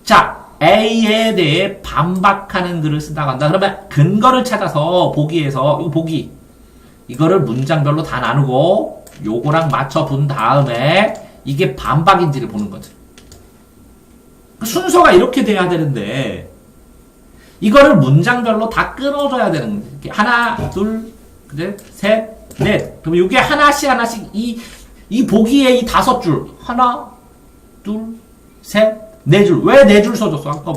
자, A에 대해 반박하는 글을 쓴다고 한다. 그러면 근거를 찾아서 보기에서 이거 보기. 이거를 문장별로 다 나누고 요거랑 맞춰 본 다음에 이게 반박인지를 보는 거죠. 순서가 이렇게 돼야 되는데 이거를 문장별로 다 끊어줘야 되는 거예요. 하나, 둘, 셋, 넷. 그럼 이게 하나씩 이 보기에 이 5줄 하나, 둘, 셋, 4줄. 왜 4줄 써줬어? 아까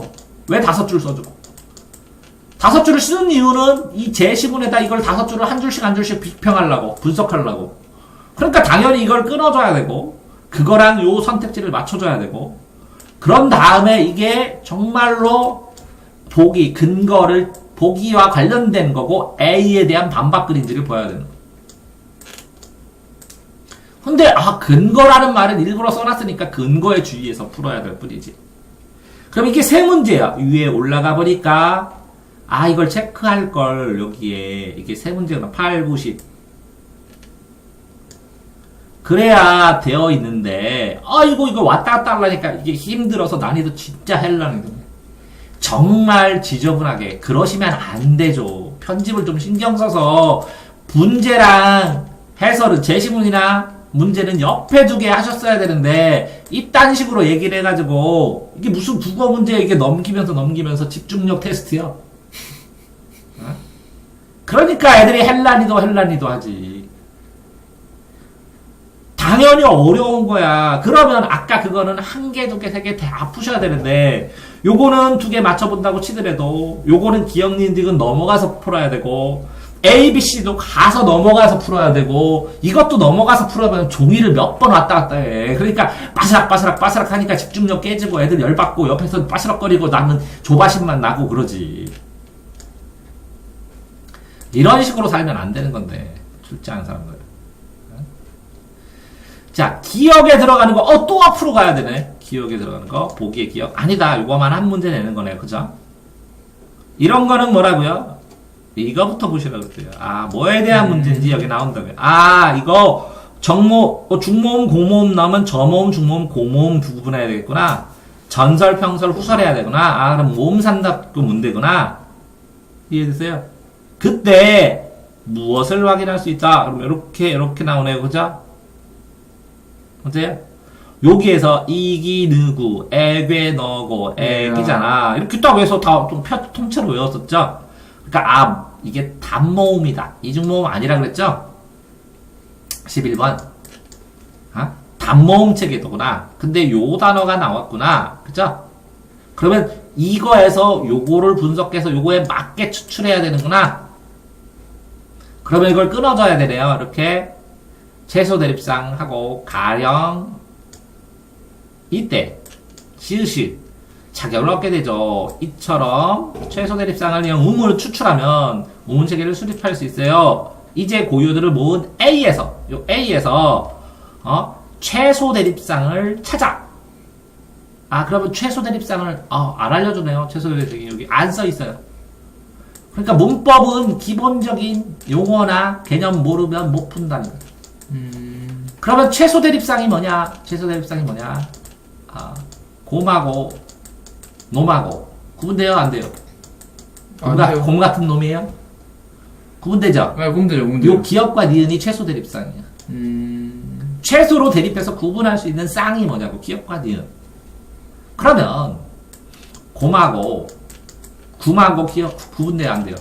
왜 5줄 써주고? 5줄을 쓰는 이유는 이 제시문에다 이걸 5줄을 한 줄씩 비평하려고, 분석하려고. 그러니까 당연히 이걸 끊어줘야 되고, 그거랑 요 선택지를 맞춰줘야 되고, 그런 다음에 이게 정말로 보기와 관련된 거고, A에 대한 반박글인지를 보여야 되는 거예요. 근데, 근거라는 말은 일부러 써놨으니까 근거에 주의해서 풀어야 될 뿐이지. 그럼 이게 세 문제야. 위에 올라가 보니까, 이걸 체크할 걸, 여기에. 이게 세 문제구나. 8, 9, 10. 그래야 되어 있는데, 이거 왔다 갔다 하려니까 이게 힘들어서 난이도 진짜 헬라는 정말 지저분하게. 그러시면 안 되죠. 편집을 좀 신경 써서, 문제랑 해설은, 제시문이나 문제는 옆에 두게 하셨어야 되는데, 이딴 식으로 얘기를 해가지고, 이게 무슨 국어 문제 이게 넘기면서 집중력 테스트요? 그러니까 애들이 헬라니도 하지. 당연히 어려운 거야. 그러면 아까 그거는 1개, 2개, 3개 다 푸셔야 되는데 요거는 2개 맞춰본다고 치더라도 요거는 기억니딕은 넘어가서 풀어야 되고 A, B, C도 가서 넘어가서 풀어야 되고 이것도 넘어가서 풀어보면 종이를 몇 번 왔다 갔다 해. 그러니까 바스락 하니까 집중력 깨지고 애들 열받고 옆에서 빠스락거리고 나는 조바심만 나고 그러지. 이런 식으로 살면 안 되는 건데 출제하는 사람들. 자, 기억에 들어가는 거, 또 앞으로 가야 되네. 기억에 들어가는 거, 보기의 기억. 아니다, 이거만 한 문제 내는 거네, 그죠? 이런 거는 뭐라고요? 이거부터 보시라고 그랬어요. 뭐에 대한 문제인지 여기 나온다고요. 이거 중모음, 고모음 나오면 저모음, 중모음, 고모음 두 구분해야 되겠구나. 전설, 평설, 후설 해야 되구나. 그럼 모음 산답도 문제구나. 이해되세요? 그때 무엇을 확인할 수 있다? 그럼 이렇게 나오네요, 그죠? 어때요? 여기에서 이기, 느구, 애괴, 너고, 애기잖아. 이렇게 딱 외워서 다 통째로 외웠었죠? 그러니까, 이게 단모음이다. 이중모음 아니라 그랬죠? 11번. 단모음 체계도구나. 근데 요 단어가 나왔구나. 그죠? 그러면 이거에서 요거를 분석해서 요거에 맞게 추출해야 되는구나. 그러면 이걸 끊어줘야 되네요. 이렇게 최소 대립상하고 가령 이때 시읒 자격을 얻게 되죠. 이처럼 최소 대립상을 이용 음을 추출하면 음운 체계를 수립할 수 있어요. 이제 고유들을 모은 A에서 최소 대립상을 찾아. 그러면 최소 대립상을 안 알려주네요. 최소 대립상이 여기 안 써 있어요. 그러니까 문법은 기본적인 용어나 개념 모르면 못 푼다는 거예요. 그러면 최소 대립상이 뭐냐? 곰하고 놈하고 구분돼요? 안 돼요? 곰 같은 놈이에요? 구분되죠? 네, 구분되죠. 요 기업과 니은이 최소 대립상이에요. 최소로 대립해서 구분할 수 있는 쌍이 뭐냐고, 기업과 니은. 그러면 곰하고 굼하고 기업 구분돼야 안 돼요?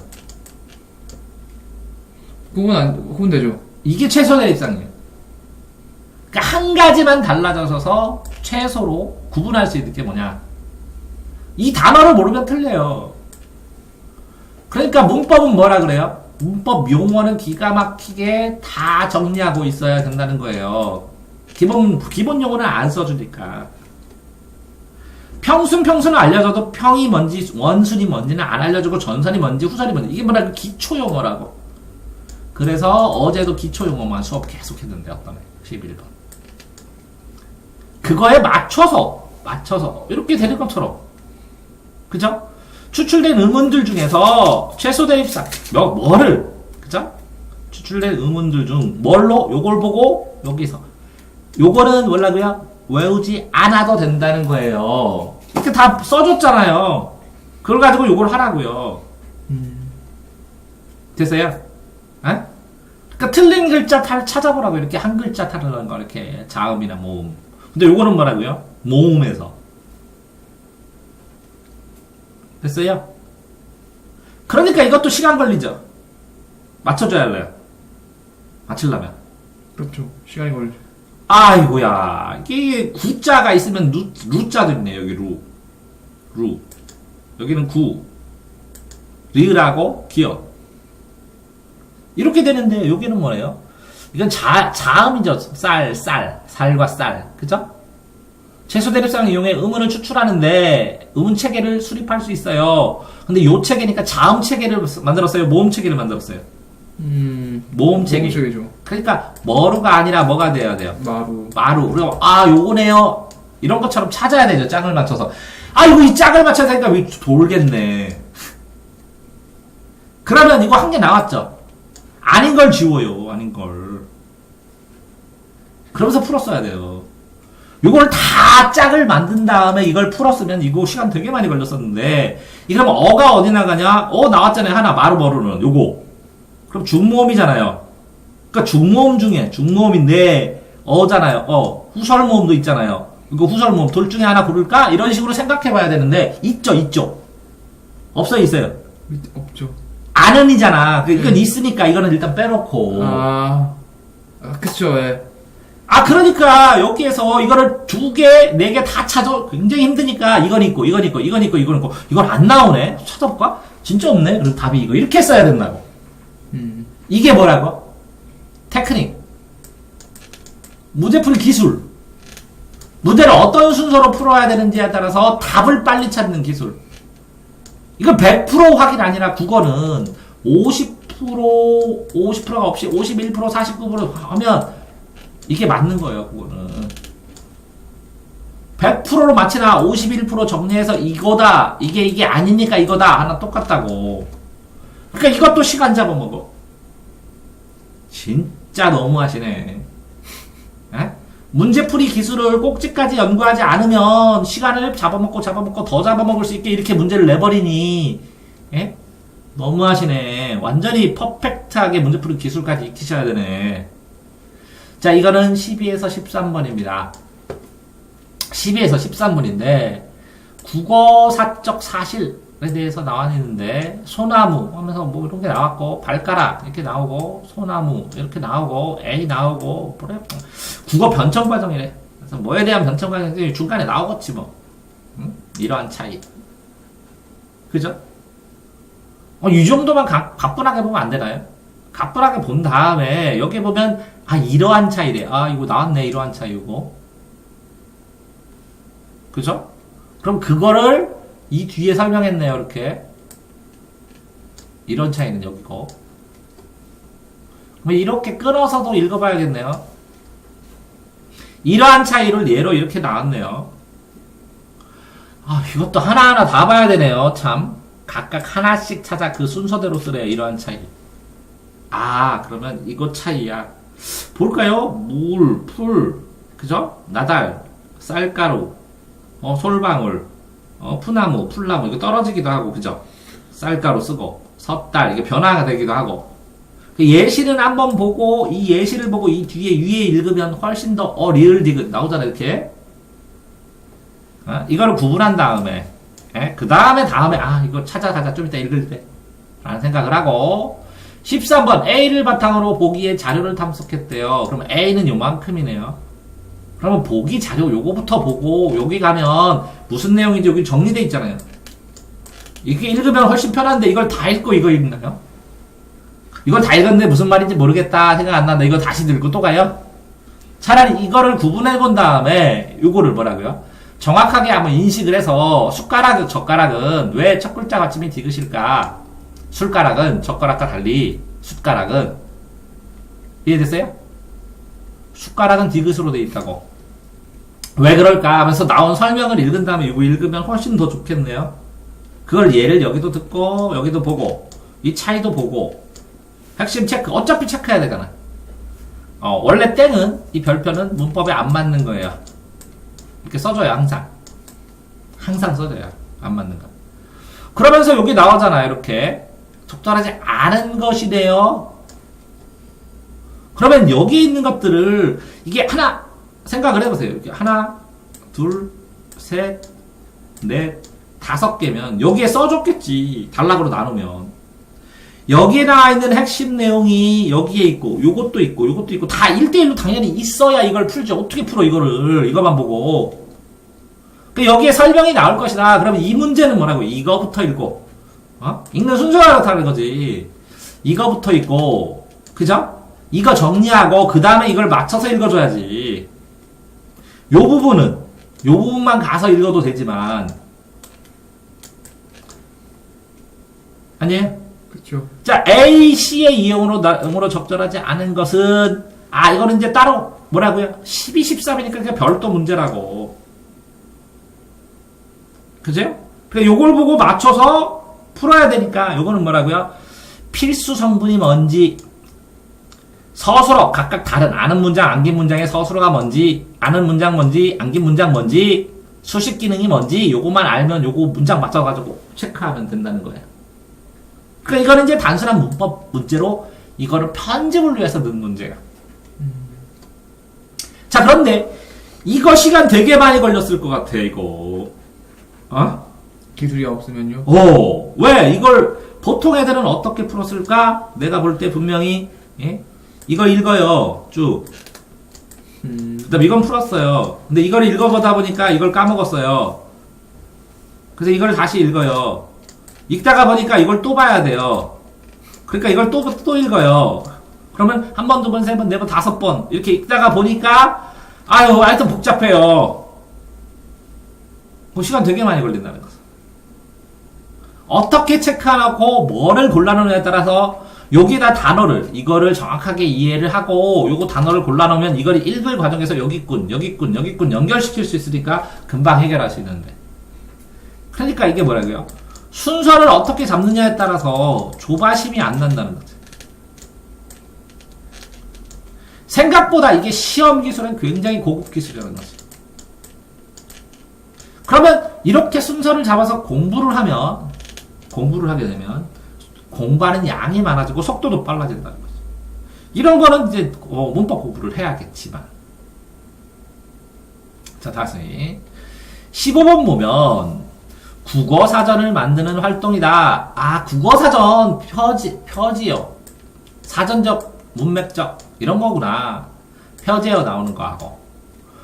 구분되죠. 이게 최소 대립상이에요. 그러니까 한 가지만 달라져서 최소로 구분할 수 있는 게 뭐냐? 이 단어를 모르면 틀려요. 그러니까 문법은 뭐라 그래요? 문법 용어는 기가 막히게 다 정리하고 있어야 된다는 거예요. 기본 용어는 안 써주니까. 평순은 알려줘도 평이 뭔지, 원순이 뭔지는 안 알려주고 전선이 뭔지, 후선이 뭔지. 이게 뭐라 기초 용어라고. 그래서 어제도 기초 용어만 수업 계속 했는데, 어떤 애? 11번. 그거에 맞춰서, 이렇게 되는 것처럼. 그죠? 추출된 음운들 중에서 최소 대립상, 그죠? 추출된 음운들 중, 요걸 보고, 여기서. 요거는 뭐라고요? 외우지 않아도 된다는 거예요. 이렇게 다 써줬잖아요. 그걸 가지고 요걸 하라고요. 됐어요? 그러니까 틀린 글자 찾아보라고. 이렇게 한 글자 다르는 거, 이렇게 자음이나 모음. 근데 요거는 뭐라고요? 모음에서. 됐어요? 그러니까 이것도 시간 걸리죠. 맞춰줘야 할래요. 맞추려면. 그렇죠. 시간이 걸리죠. 아이고야, 이게 구자가 있으면 루자도 있네. 여기 루. 여기는 구. 리을하고 기역. 이렇게 되는데 여기는 뭐예요? 이건 자음이죠. 살과 쌀. 그죠? 최소 대립상을 이용해 음운을 추출하는데 음운 체계를 수립할 수 있어요. 근데 요 체계니까 자음 체계를 만들었어요? 모음 체계를 만들었어요? 모음 체계. 체계죠. 그러니까 머루가 아니라 뭐가 돼야 돼요? 마루. 그리고 요거네요. 이런 것처럼 찾아야 되죠. 짝을 맞춰서. 이거 이 짝을 맞춰야 되니까 왜 돌겠네. 그러면 이거 한 개 나왔죠. 아닌 걸 지워요. 아닌 걸. 그러면서 풀었어야 돼요. 요걸 다 짝을 만든 다음에 이걸 풀었으면 이거 시간 되게 많이 걸렸었는데, 이러면 어가 어디 나가냐? 나왔잖아요. 하나, 마루 머루는. 요거. 그럼 중모음이잖아요. 그러니까 중모음 중에 중모음인데 어잖아요. 후설 모음도 있잖아요. 이거 후설 모음 둘 중에 하나 고를까? 이런 식으로 생각해봐야 되는데 있죠. 없어요, 있어요? 없죠. 안은이잖아. 이건 있으니까 이거는 일단 빼놓고. 그쵸. 예. 그러니까 여기에서 이거를 2개, 4개 다 찾아 굉장히 힘드니까 이건 있고 이건 있고 이건 안 나오네. 찾아볼까? 진짜 없네. 그럼 답이 이거 이렇게 써야 된다고. 이게 뭐라고? 테크닉. 문제풀이 기술. 문제를 어떤 순서로 풀어야 되는지에 따라서 답을 빨리 찾는 기술. 이건 100% 확인 아니라 국어는 50%가 없이 51%, 49% 하면 이게 맞는 거예요, 국어는. 100%로 맞히나 51% 정리해서 이거다. 이게 아니니까 이거다. 하나 똑같다고. 그러니까 이것도 시간 잡아먹어. 진짜 너무하시네. 문제풀이 기술을 꼭지까지 연구하지 않으면 시간을 잡아먹고 더 잡아먹을 수 있게 이렇게 문제를 내버리니 너무하시네. 완전히 퍼펙트하게 문제풀이 기술까지 익히셔야 되네. 자, 이거는 12에서 13번입니다. 12에서 13분인데 국어 사적 사실에 대해서 나왔는데 소나무 하면서 뭐 이런 게 나왔고 발가락 이렇게 나오고 소나무 이렇게 나오고 A 나오고 뭐래 국어 변청 과정이래. 그래서 뭐에 대한 변청 과정이 중간에 나오겠지 뭐. 응? 이러한 차이. 그죠? 이 정도만 가뿐하게 보면 안 되나요? 가뿐하게 본 다음에 여기 보면 아 이러한 차이래. 아 이거 나왔네 이러한 차이고. 그죠? 그럼 그거를 이 뒤에 설명했네요. 이렇게 이런 차이는 여기고. 이렇게 끊어서도 읽어봐야겠네요. 이러한 차이를 예로 이렇게 나왔네요. 아 이것도 하나하나 다 봐야 되네요. 참 각각 하나씩 찾아 그 순서대로 쓰래요. 이러한 차이. 아 그러면 이거 차이야. 볼까요? 물, 풀, 그죠? 나달, 쌀가루, 솔방울, 푸나무, 풀나무 이거 떨어지기도 하고 그죠? 쌀가루 쓰고 섣달 이게 변화가 되기도 하고 그 예시는 한번 보고 이 예시를 보고 이 뒤에 위에 읽으면 훨씬 더 리을 디귿 나오잖아요. 이렇게 이거를 구분한 다음에 그 다음에 아 이거 찾아가자 좀 이따 읽을 때 라는 생각을 하고 13번 A를 바탕으로 보기에 자료를 탐색했대요. 그러면 A는 요만큼이네요. 그러면 보기 자료 요거부터 보고 여기 가면 무슨 내용인지 여기 정리돼 있잖아요. 이게 읽으면 훨씬 편한데 이걸 다 읽고 이거 읽나요? 이걸 다 읽었는데 무슨 말인지 모르겠다 생각 안 난다. 이거 다시 읽고 또 가요? 차라리 이거를 구분해 본 다음에 요거를 뭐라고요? 정확하게 한번 인식을 해서 숟가락, 젓가락은 왜 첫 글자 받침이 디귿일까? 숟가락은 젓가락과 달리 숟가락은 이해됐어요? 숟가락은 디귿으로 돼 있다고. 왜 그럴까 하면서 나온 설명을 읽은 다음에 이거 읽으면 훨씬 더 좋겠네요. 그걸 예를 여기도 듣고 여기도 보고 이 차이도 보고 핵심 체크 어차피 체크해야 되잖아. 원래 땡은 이 별표는 문법에 안 맞는 거예요. 이렇게 써줘요. 항상 써줘요. 안 맞는 거. 그러면서 여기 나오잖아요. 이렇게 적절하지 않은 것이래요. 그러면 여기 있는 것들을 이게 하나 생각을 해보세요. 이렇게 하나, 둘, 셋, 넷, 5개면 여기에 써줬겠지. 단락으로 나누면 여기에 나와 있는 핵심 내용이 여기에 있고 요것도 있고 요것도 있고 다 1대1로 당연히 있어야 이걸 풀죠. 어떻게 풀어 이거를 이거만 보고. 여기에 설명이 나올 것이다. 그러면 이 문제는 뭐라고? 이거부터 읽고 읽는 순서가 그렇다는 거지. 이거부터 읽고 그죠? 이거 정리하고 그 다음에 이걸 맞춰서 읽어줘야지. 요 부분만 가서 읽어도 되지만 아니에요? 그쵸. 자, A, C의 이용으로 적절하지 않은 것은 이거는 이제 따로 뭐라고요? 12, 13이니까 그냥 별도 문제라고. 그죠? 그래 요걸 보고 맞춰서 풀어야 되니까 요거는 뭐라고요? 필수 성분이 뭔지 서술어 각각 다른 아는 문장, 안긴 문장의 서술어가 뭔지, 아는 문장 뭔지, 안긴 문장 뭔지, 수식 기능이 뭔지 요거만 알면 요거 문장 맞춰가지고 체크하면 된다는 거예요. 그러니까 이거는 이제 단순한 문법 문제로 이거를 편집을 위해서 넣은 문제야. 자 그런데 이거 시간 되게 많이 걸렸을 것 같아 이거. 기술이 없으면요? 왜 이걸 보통 애들은 어떻게 풀었을까? 내가 볼 때 분명히 이거 읽어요 쭉. 그다음 이건 풀었어요. 근데 이걸 읽어보다 보니까 이걸 까먹었어요. 그래서 이걸 다시 읽어요. 읽다가 보니까 이걸 또 봐야 돼요. 그러니까 이걸 또 읽어요. 그러면 한 번, 두 번, 세 번, 네 번, 5번 이렇게 읽다가 보니까 하여튼 복잡해요. 시간 되게 많이 걸린다는 거죠. 어떻게 체크하고 뭐를 골라놓느냐에 따라서 여기다 단어를 이거를 정확하게 이해를 하고 요거 단어를 골라놓으면 이걸 읽을 과정에서 여기꾼 연결시킬 수 있으니까 금방 해결할 수 있는데. 그러니까 이게 뭐라고요? 순서를 어떻게 잡느냐에 따라서 조바심이 안 난다는 거죠. 생각보다 이게 시험 기술은 굉장히 고급 기술이라는 거죠. 그러면 이렇게 순서를 잡아서 공부를 하게 되면 공부하는 양이 많아지고 속도도 빨라진다는 거죠. 이런 거는 이제 문법 공부를 해야겠지만 자, 다시 15번 보면 국어사전을 만드는 활동이다. 아, 국어사전 표지요. 사전적, 문맥적 이런 거구나. 표제어 나오는 거 하고.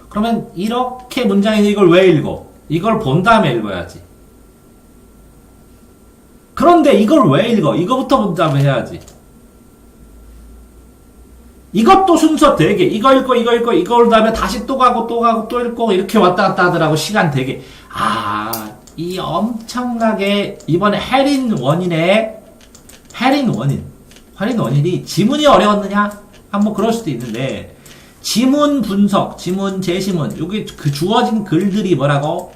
그러면 이렇게 문장인데 이걸 왜 읽어? 이걸 본 다음에 읽어야지. 그런데 이걸 왜 읽어? 이거부터 본 다음에 해야지. 이것도 순서 되게 이거 읽고 이거 다음에 다시 또 가고 또 읽고 이렇게 왔다 갔다 하더라고. 시간 되게. 아, 이 엄청나게 이번에 해린 원인이 지문이 어려웠느냐? 한번 그럴 수도 있는데 지문 분석, 지문, 제시문 여기 그 주어진 글들이 뭐라고?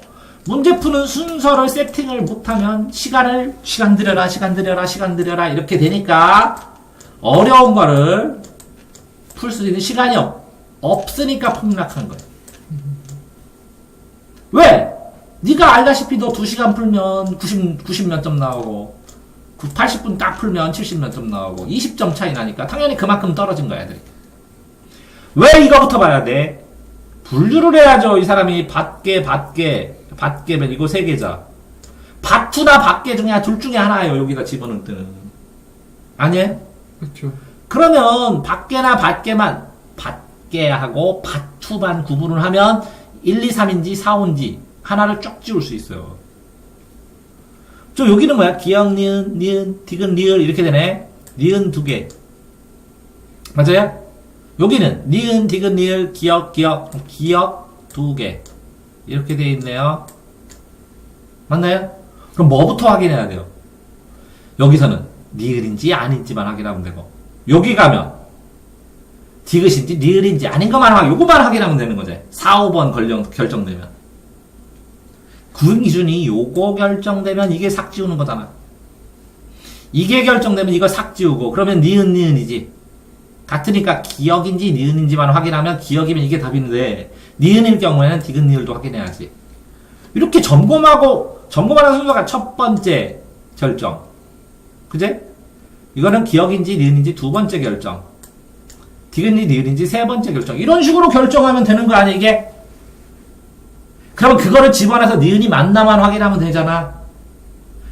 문제 푸는 순서를 세팅을 못하면 시간 들여라 이렇게 되니까 어려운 거를 풀 수 있는 시간이 없으니까 폭락한 거예요. 왜? 네가 알다시피 너 2시간 풀면 90 몇 점 나오고 80분 딱 풀면 70 몇 점 나오고 20점 차이 나니까 당연히 그만큼 떨어진 거야, 애들이. 왜 이거부터 봐야 돼? 분류를 해야죠. 이 사람이 받게면 이거 3개자. 받투나 받게 중에 둘 중에 하나예요. 여기다 집어넣을 때는. 아니에요? 그렇죠. 그러면 받게나 받게하고 받투만 구분을 하면 1, 2, 3인지 4, 5인지 하나를 쭉 지울 수 있어요. 저 여기는 뭐야? 기역, 니은, 디귿, 리을 이렇게 되네. 니은 2개. 맞아요? 여기는 니은, 디귿, 리을, 기역 2개. 이렇게 돼 있네요. 맞나요? 그럼 뭐부터 확인해야 돼요? 여기서는 니을인지 아닌지만 확인하면 되고, 여기 가면 디귿인지 리을인지 아닌 것만 요거만 확인하면 되는 거지. 4, 5번 결정되면. 그 기준이 요거 결정되면 이게 삭 지우는 거잖아. 이게 결정되면 이거 삭 지우고, 그러면 니은이지. 같으니까 기역인지 니은인지만 확인하면 기역이면 이게 답인데, 니은일 경우에는 디귿 니을도 확인해야지. 이렇게 점검하는 순서가 첫 번째 결정. 그제? 이거는 기역인지 니은인지 두 번째 결정. 디귿니 니은인지 세 번째 결정. 이런 식으로 결정하면 되는 거 아니야, 이게? 그러면 그거를 집어넣어서 니은이 맞나만 확인하면 되잖아.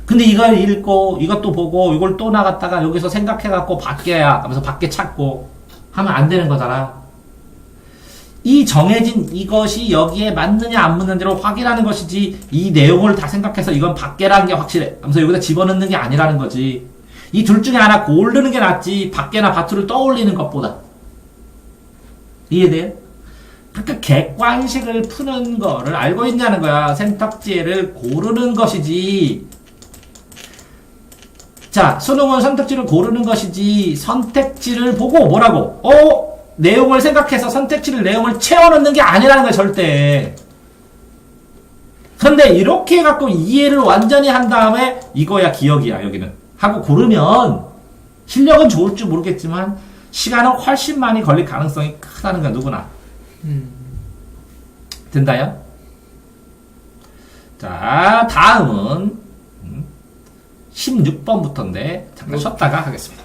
근데 이걸 읽고, 이것도 보고, 이걸 또 나갔다가 여기서 생각해갖고 밖에야 하면서 밖에 찾고 하면 안 되는 거잖아. 이 정해진 이것이 여기에 맞느냐 안 맞느냐로 확인하는 것이지, 이 내용을 다 생각해서 이건 밖에라는 게 확실해 하면서 여기다 집어넣는 게 아니라는 거지. 이 둘 중에 하나 고르는 게 낫지, 밖에나 밭으로 떠올리는 것보다. 이해돼요? 그러니까 객관식을 푸는 거를 알고 있냐는 거야. 선택지를 고르는 것이지. 자, 수능은 선택지를 고르는 것이지, 선택지를 보고 뭐라고? 내용을 생각해서 선택지를 내용을 채워넣는 게 아니라는 거야, 절대. 그런데 이렇게 해갖고 이해를 완전히 한 다음에 이거야 기억이야, 여기는. 하고 고르면 실력은 좋을 줄 모르겠지만 시간은 훨씬 많이 걸릴 가능성이 크다는 거야, 누구나. 된다요? 자, 다음은 16번부터인데 잠깐 쉬었다가 하겠습니다.